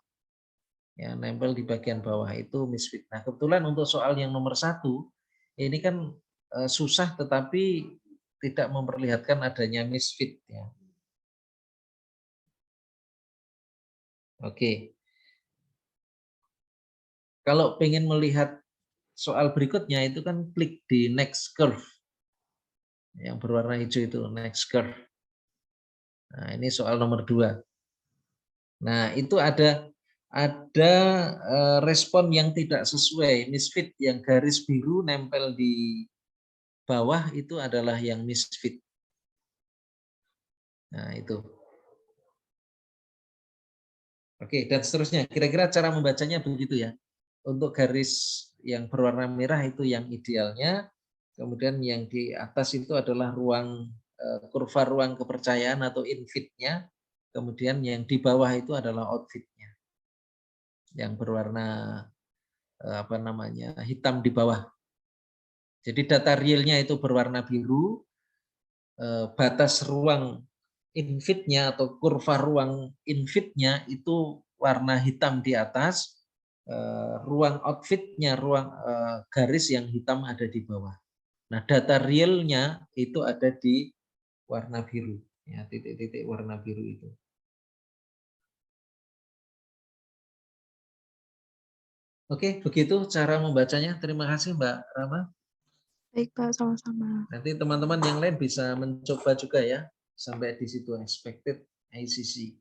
Ya, nempel di bagian bawah itu misfit. Nah, kebetulan untuk soal yang nomor 1 ini kan susah tetapi tidak memperlihatkan adanya misfit ya. Oke. Kalau pengen melihat soal berikutnya itu kan klik di next curve. Yang berwarna hijau itu next curve. Nah, ini soal nomor 2. Nah, itu ada respon yang tidak sesuai, misfit, yang garis biru nempel di bawah itu adalah yang misfit. Nah, itu. Oke, dan seterusnya. Kira-kira cara membacanya begitu ya. Untuk garis yang berwarna merah itu yang idealnya, kemudian yang di atas itu adalah kurva ruang kepercayaan atau infitnya, kemudian yang di bawah itu adalah outfitnya, yang berwarna hitam di bawah. Jadi data realnya itu berwarna biru, batas ruang infitnya atau kurva ruang infitnya itu warna hitam di atas, ruang outfitnya, garis yang hitam ada di bawah. Nah, data realnya itu ada di warna biru, ya, titik-titik warna biru itu. Oke, begitu cara membacanya. Terima kasih Mbak Rama. Baik, Pak, sama-sama. Nanti teman-teman yang lain bisa mencoba juga ya, sampai di situ expected ICC.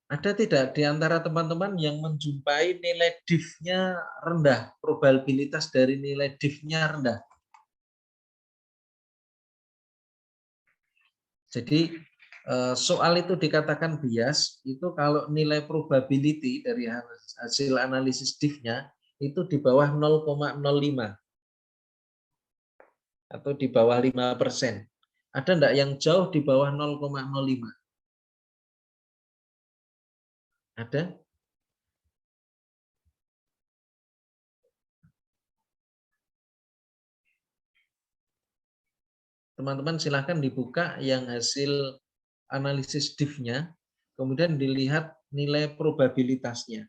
Ada tidak di antara teman-teman yang menjumpai nilai diff-nya rendah, probabilitas dari nilai diff-nya rendah? Jadi soal itu dikatakan bias, itu kalau nilai probability dari hasil analisis diff-nya itu di bawah 0,05. atau di bawah 5%. Ada enggak yang jauh di bawah 0,05? Ada? Teman-teman silahkan dibuka yang hasil analisis diff-nya, kemudian dilihat nilai probabilitasnya.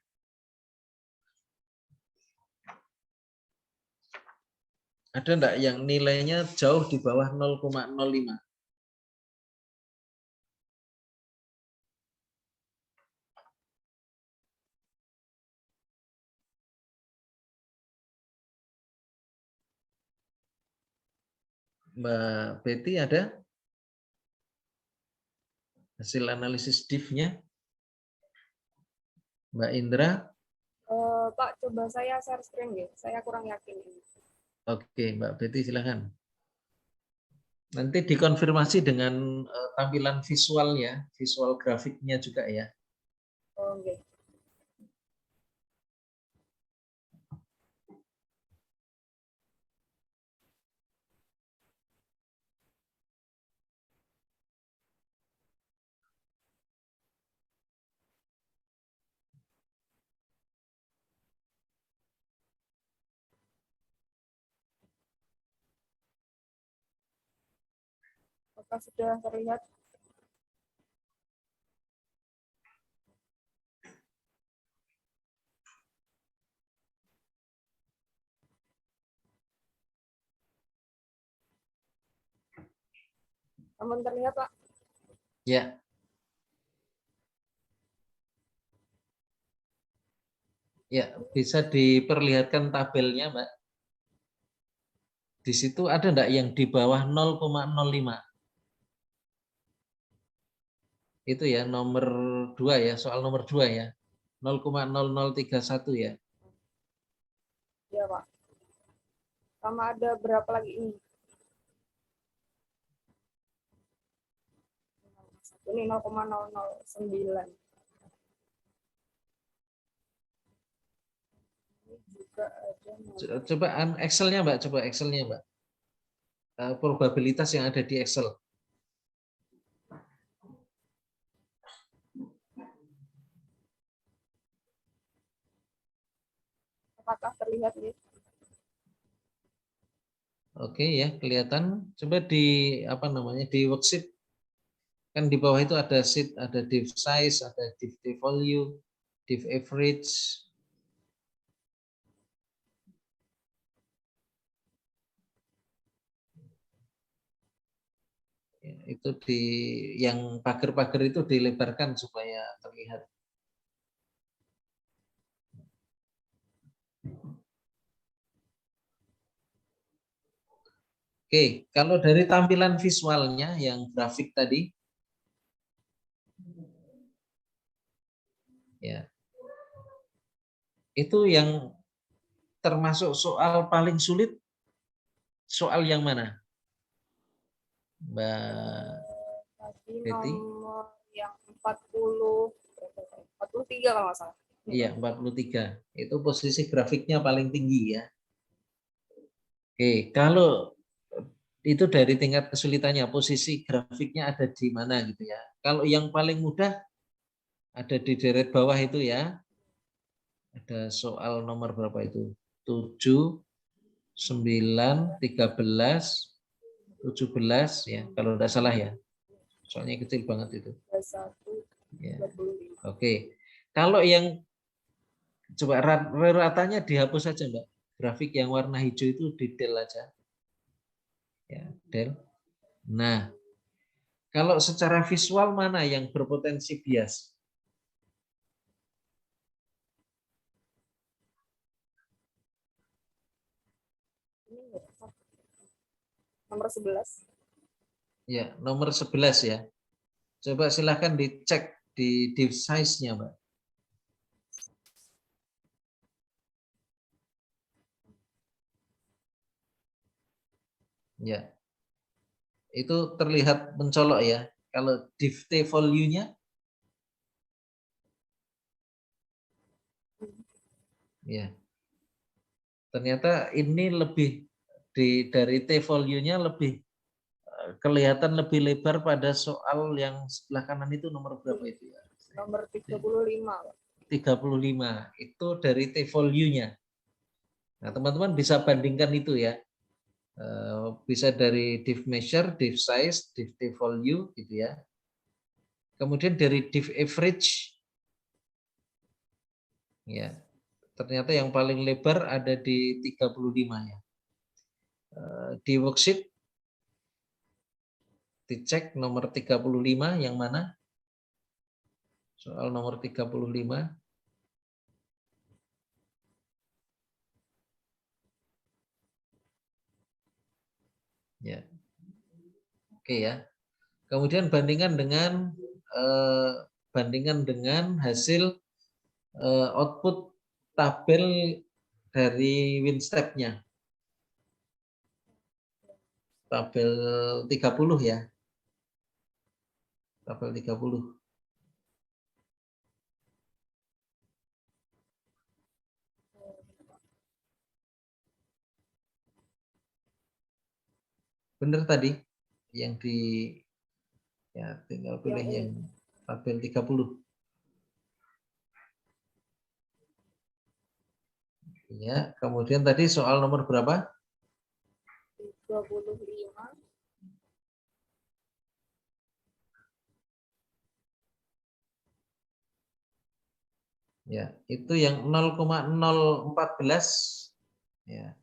Ada enggak yang nilainya jauh di bawah 0,05? Mbak Betty ada hasil analisis diff-nya? Mbak Indra? Pak, coba saya share screen ya. Saya kurang yakin ini. Oke, Mbak Betty silahkan. Nanti dikonfirmasi dengan tampilan visualnya, visual grafiknya juga ya. Oke. Apakah sudah terlihat? Namun terlihat, Pak? Ya. Ya, bisa diperlihatkan tabelnya, Mbak. Di situ ada enggak yang di bawah 0,05? Itu ya nomor 2 ya, soal nomor 2 ya. 0,0031 ya. Iya, Pak. Sama ada berapa lagi ini? Ini 0,009. Ini juga ada. Coba Excel-nya, Mbak, coba Excel-nya, Mbak. Probabilitas yang ada di Excel. Apakah terlihat ini? Oke ya, kelihatan. Coba di apa namanya? Di worksheet. Kan di bawah itu ada sheet, ada div size, ada div value, div average. Ya, itu di yang pagar-pagar itu dilebarkan supaya terlihat. Oke, kalau dari tampilan visualnya yang grafik tadi, ya, itu yang termasuk soal paling sulit, soal yang mana, Mbak Tadi Betty? nomor yang 43 kalau nggak salah. Iya, 43. Itu posisi grafiknya paling tinggi ya. Oke, kalau itu dari tingkat kesulitannya, posisi grafiknya ada di mana gitu ya. Kalau yang paling mudah ada di deret bawah itu ya. Ada soal nomor berapa itu? 7, 9, 13, 17 ya, kalau tidak salah ya. Soalnya kecil banget itu. 21, Ya. 25. Oke. Kalau yang coba ratanya dihapus saja, Mbak. Grafik yang warna hijau itu detail aja. Ya, del. Nah, kalau secara visual mana yang berpotensi bias? Nomor 11. Ya, nomor 11 ya. Coba silahkan dicek di div size-nya, Mbak. Ya. Itu terlihat mencolok ya. Kalau div value-nya ya. Ternyata ini lebih dari T-value-nya lebih kelihatan lebih lebar pada soal yang sebelah kanan itu nomor berapa itu ya? Nomor 35. 35 itu dari T-value-nya. Nah, teman-teman bisa bandingkan itu ya. Bisa dari div measure, div size, div T-value gitu ya. Kemudian dari div average ya. Ternyata yang paling lebar ada di 35 ya. Di worksheet dicek nomor 35 yang mana? Soal nomor 35. Ya. Oke ya. Kemudian bandingkan dengan hasil output tabel dari WinStep-nya. Tabel 30 ya. Tabel 30. Benar tadi yang ya tinggal pilih yang tabel 30. Ya, kemudian tadi soal nomor berapa? 25. Ya, itu yang 0,014 ya.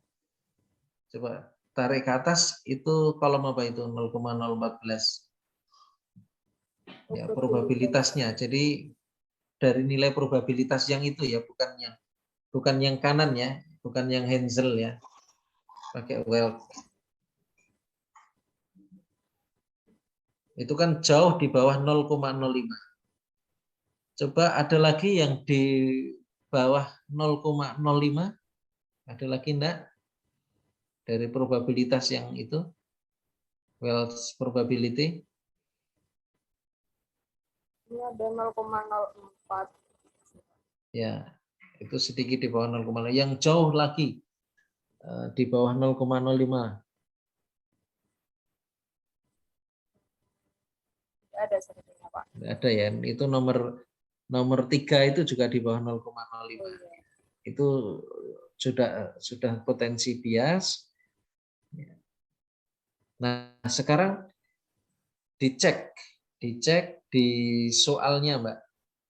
Coba tarik ke atas itu kolom apa itu 0,014. Ya, probabilitasnya. Jadi dari nilai probabilitas yang itu ya, bukan yang kanan ya, bukan yang Hensel ya. Pakai Weld. Itu kan jauh di bawah 0,05. Coba ada lagi yang di bawah 0,05? Ada lagi enggak? Dari probabilitas yang itu? Wells probability. Ini ada 0,04. Ya, itu sedikit di bawah 0,05. Yang jauh lagi di bawah 0,05. Ada sepertinya, Pak. Ada ya. Itu nomor 3 itu juga di bawah 0,05. Oh, iya. Itu sudah potensi bias. Nah, sekarang dicek di soalnya, Mbak.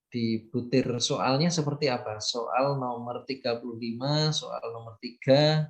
Di butir soalnya seperti apa? Soal nomor 35, soal nomor 3.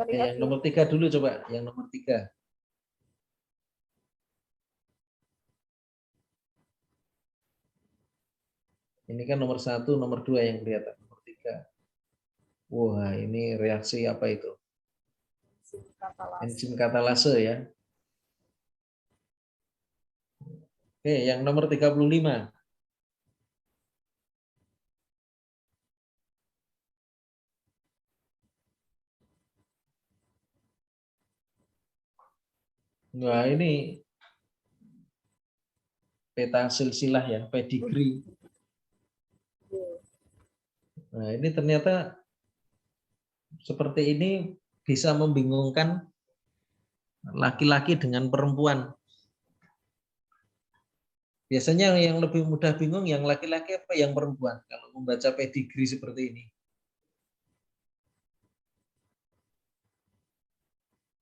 Yang nomor 3 dulu coba, yang nomor 3. Ini kan nomor 1, nomor 2 yang kelihatan. Nomor 3. Wah, ini reaksi apa itu? Enzim katalase ya. Oke, yang nomor 35. Nah, ini peta silsilah ya, pedigree. Nah, ini ternyata seperti ini bisa membingungkan laki-laki dengan perempuan. Biasanya yang lebih mudah bingung yang laki-laki apa yang perempuan kalau membaca pedigree seperti ini.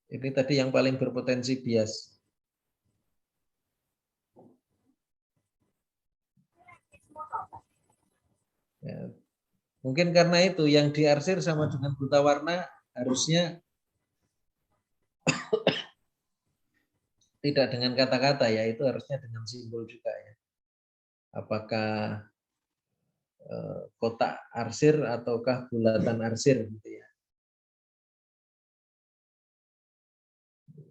Ini tadi yang paling berpotensi bias. Ya. Mungkin karena itu yang diarsir sama dengan buta warna harusnya tidak dengan kata-kata ya, itu harusnya dengan simbol juga ya. Apakah kotak arsir ataukah bulatan arsir gitu ya.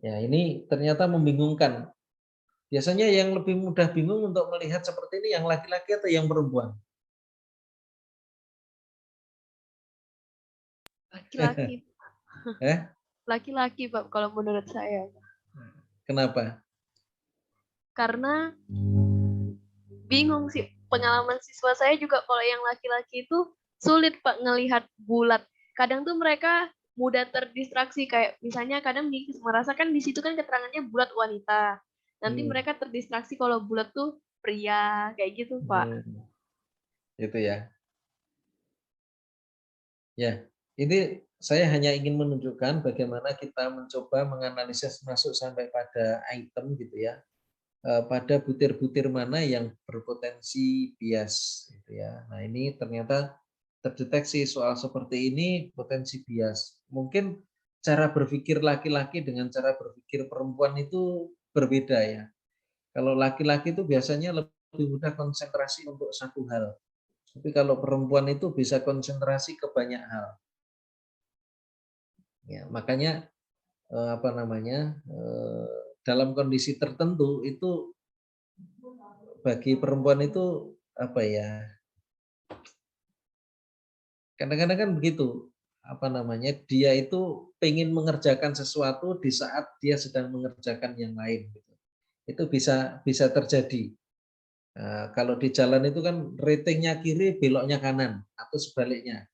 Ya, ini ternyata membingungkan. Biasanya yang lebih mudah bingung untuk melihat seperti ini yang laki-laki atau yang perempuan? Laki-laki. Eh? Laki-laki, Pak, kalau menurut saya. Kenapa? Karena bingung sih, pengalaman siswa saya juga kalau yang laki-laki itu sulit Pak ngelihat bulat. Kadang tuh mereka mudah terdistraksi, kayak misalnya kadang merasakan di situ kan keterangannya bulat wanita. Nanti mereka terdistraksi kalau bulat tuh pria, kayak gitu Pak. Itu ya. Ya, ini saya hanya ingin menunjukkan bagaimana kita mencoba menganalisis masuk sampai pada item gitu ya. Pada butir-butir mana yang berpotensi bias gitu ya. Nah, ini ternyata terdeteksi soal seperti ini potensi bias. Mungkin cara berpikir laki-laki dengan cara berpikir perempuan itu berbeda ya. Kalau laki-laki itu biasanya lebih mudah konsentrasi untuk satu hal. Tapi kalau perempuan itu bisa konsentrasi ke banyak hal. Ya, makanya dalam kondisi tertentu itu bagi perempuan itu kadang-kadang kan begitu, dia itu pengen mengerjakan sesuatu di saat dia sedang mengerjakan yang lain gitu. Itu bisa terjadi. Kalau di jalan itu kan ratingnya kiri beloknya kanan atau sebaliknya,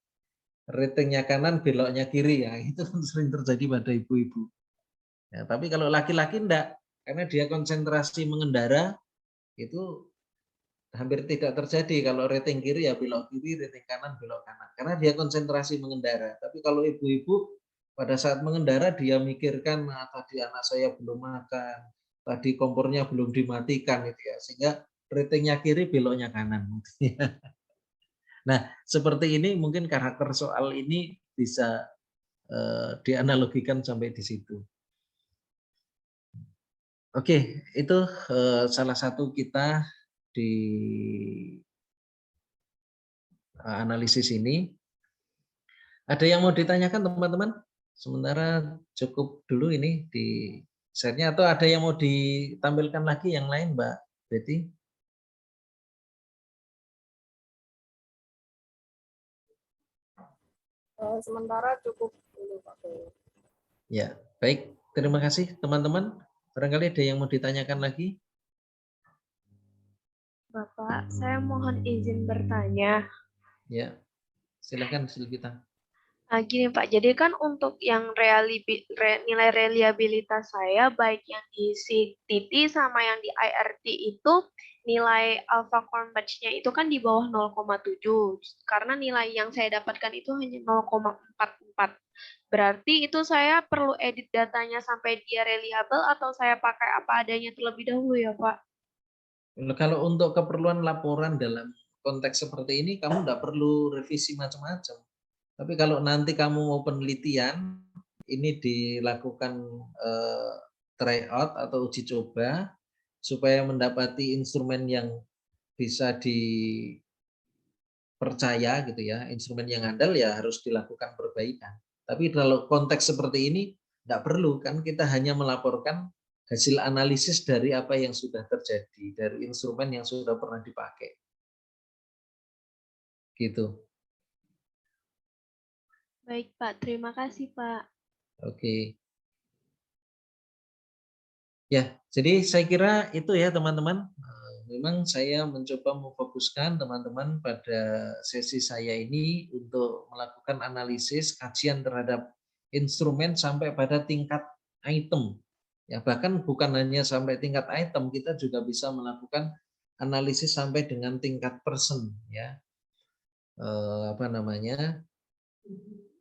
ratingnya kanan beloknya kiri ya, itu kan sering terjadi pada ibu-ibu. Ya, tapi kalau laki-laki enggak, karena dia konsentrasi mengendara itu hampir tidak terjadi. Kalau rating kiri ya belok kiri, rating kanan belok kanan. Karena dia konsentrasi mengendara. Tapi kalau ibu-ibu pada saat mengendara dia mikirkan, tadi anak saya belum makan, tadi kompornya belum dimatikan gitu ya. Sehingga ratingnya kiri beloknya kanan. Nah, seperti ini mungkin karakter soal ini bisa dianalogikan sampai di situ. Oke, itu salah satu kita di analisis ini. Ada yang mau ditanyakan teman-teman? Sementara cukup dulu ini di share-nya, atau ada yang mau ditampilkan lagi yang lain, Mbak Betty? Sementara cukup dulu Pak. Ya, baik. Terima kasih teman-teman. Barangkali ada yang mau ditanyakan lagi? Bapak, saya mohon izin bertanya. Ya, silakan kita. Nah, gini Pak, jadi kan untuk yang nilai reliabilitas saya, baik yang di CTT sama yang di IRT itu, nilai alpha converge-nya itu kan di bawah 0,7. Karena nilai yang saya dapatkan itu hanya 0,44. Berarti itu saya perlu edit datanya sampai dia reliable atau saya pakai apa adanya terlebih dahulu ya Pak? Kalau untuk keperluan laporan dalam konteks seperti ini, kamu tidak perlu revisi macam-macam. Tapi kalau nanti kamu mau penelitian, ini dilakukan tryout atau uji coba supaya mendapati instrumen yang bisa dipercaya gitu ya, instrumen yang andal ya harus dilakukan perbaikan. Tapi kalau konteks seperti ini tidak perlu, kan kita hanya melaporkan hasil analisis dari apa yang sudah terjadi, dari instrumen yang sudah pernah dipakai. Gitu. Baik Pak, terima kasih Pak. Oke. Ya, jadi saya kira itu ya teman-teman. Memang saya mencoba memfokuskan teman-teman pada sesi saya ini untuk melakukan analisis kajian terhadap instrumen sampai pada tingkat item. Ya, bahkan bukan hanya sampai tingkat item, kita juga bisa melakukan analisis sampai dengan tingkat person ya.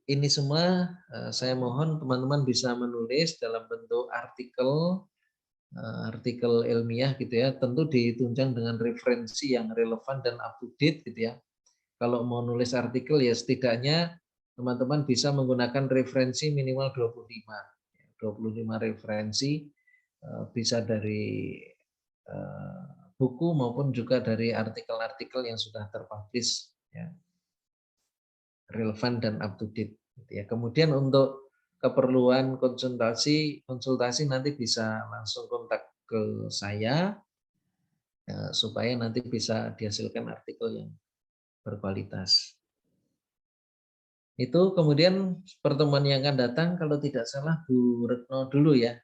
Ini semua saya mohon teman-teman bisa menulis dalam bentuk artikel ilmiah gitu ya, tentu ditunjang dengan referensi yang relevan dan up to date gitu ya. Kalau mau nulis artikel ya setidaknya teman-teman bisa menggunakan referensi minimal 25 referensi, bisa dari buku maupun juga dari artikel-artikel yang sudah terpublish ya, relevan dan up to date gitu ya. Kemudian untuk keperluan konsultasi nanti bisa langsung kontak ke saya supaya nanti bisa dihasilkan artikel yang berkualitas. Itu kemudian pertemuan yang akan datang kalau tidak salah Bu Retno dulu ya.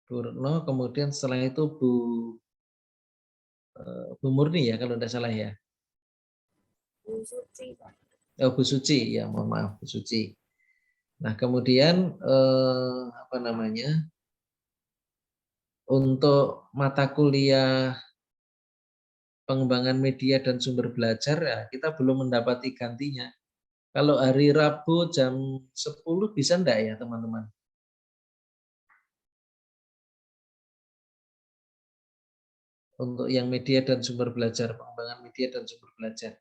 Bu Retno, kemudian setelah itu Bu Murni ya kalau tidak salah ya. Bu Suci, Pak. Oh, Bu Suci ya, mohon maaf Bu Suci. Nah kemudian apa namanya, untuk mata kuliah pengembangan media dan sumber belajar ya kita belum mendapati gantinya. Kalau hari Rabu jam 10 bisa enggak ya teman-teman? Untuk yang media dan sumber belajar, pengembangan media dan sumber belajar.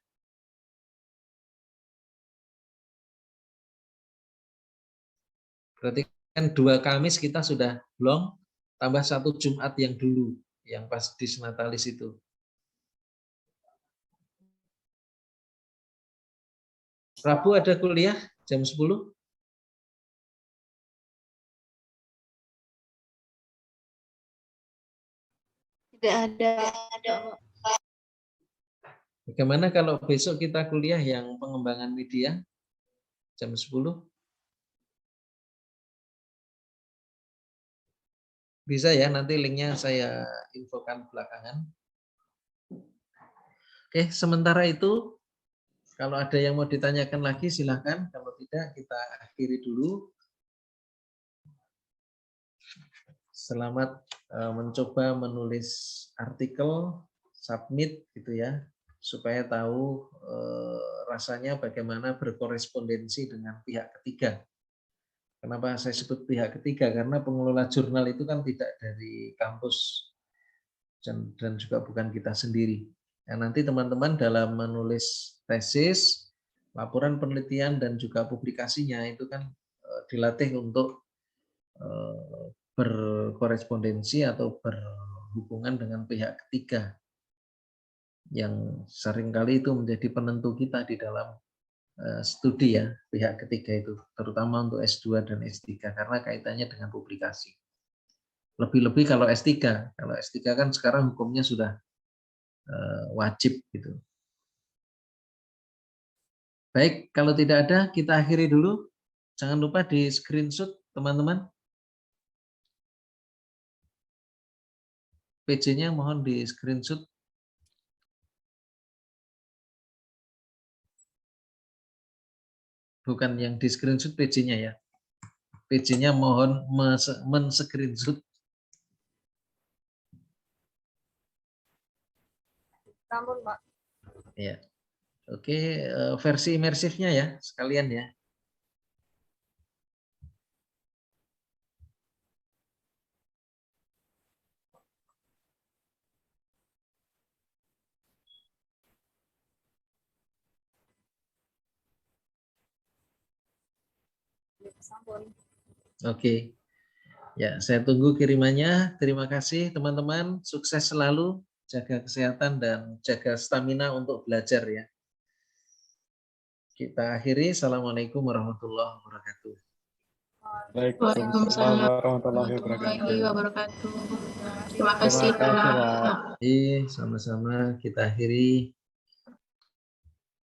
Berarti kan 2 Kamis kita sudah belum, tambah 1 Jumat yang dulu, yang pas disnatalis itu. Rabu ada kuliah jam 10? Tidak ada. Bagaimana kalau besok kita kuliah yang pengembangan media jam 10? Bisa ya, nanti linknya saya infokan belakangan. Oke, sementara itu kalau ada yang mau ditanyakan lagi silahkan, kalau tidak kita akhiri dulu. Selamat mencoba menulis artikel, submit gitu ya, supaya tahu rasanya bagaimana berkorespondensi dengan pihak ketiga. Kenapa saya sebut pihak ketiga? Karena pengelola jurnal itu kan tidak dari kampus dan juga bukan kita sendiri. Nah, nanti teman-teman dalam menulis tesis, laporan penelitian dan juga publikasinya itu kan dilatih untuk berkorespondensi atau berhubungan dengan pihak ketiga yang seringkali itu menjadi penentu kita di dalam studi ya, pihak ketiga itu, terutama untuk S2 dan S3 karena kaitannya dengan publikasi. Lebih-lebih kalau S3. Kalau S3 kan sekarang hukumnya sudah wajib gitu. Baik, kalau tidak ada kita akhiri dulu. Jangan lupa di screenshot teman-teman. PJ-nya mohon di screenshot. Bukan yang di screenshot PJ-nya ya. PJ-nya mohon men-screenshot. Namun, Pak. Ya. Oke, versi imersifnya ya sekalian ya. Oke. Ya, saya tunggu kirimannya. Terima kasih teman-teman. Sukses selalu. Jaga kesehatan dan jaga stamina untuk belajar ya. Kita akhiri. Assalamualaikum warahmatullahi wabarakatuh. Waalaikumsalam warahmatullahi wabarakatuh. Terima kasih, Pak. Sama-sama kita akhiri.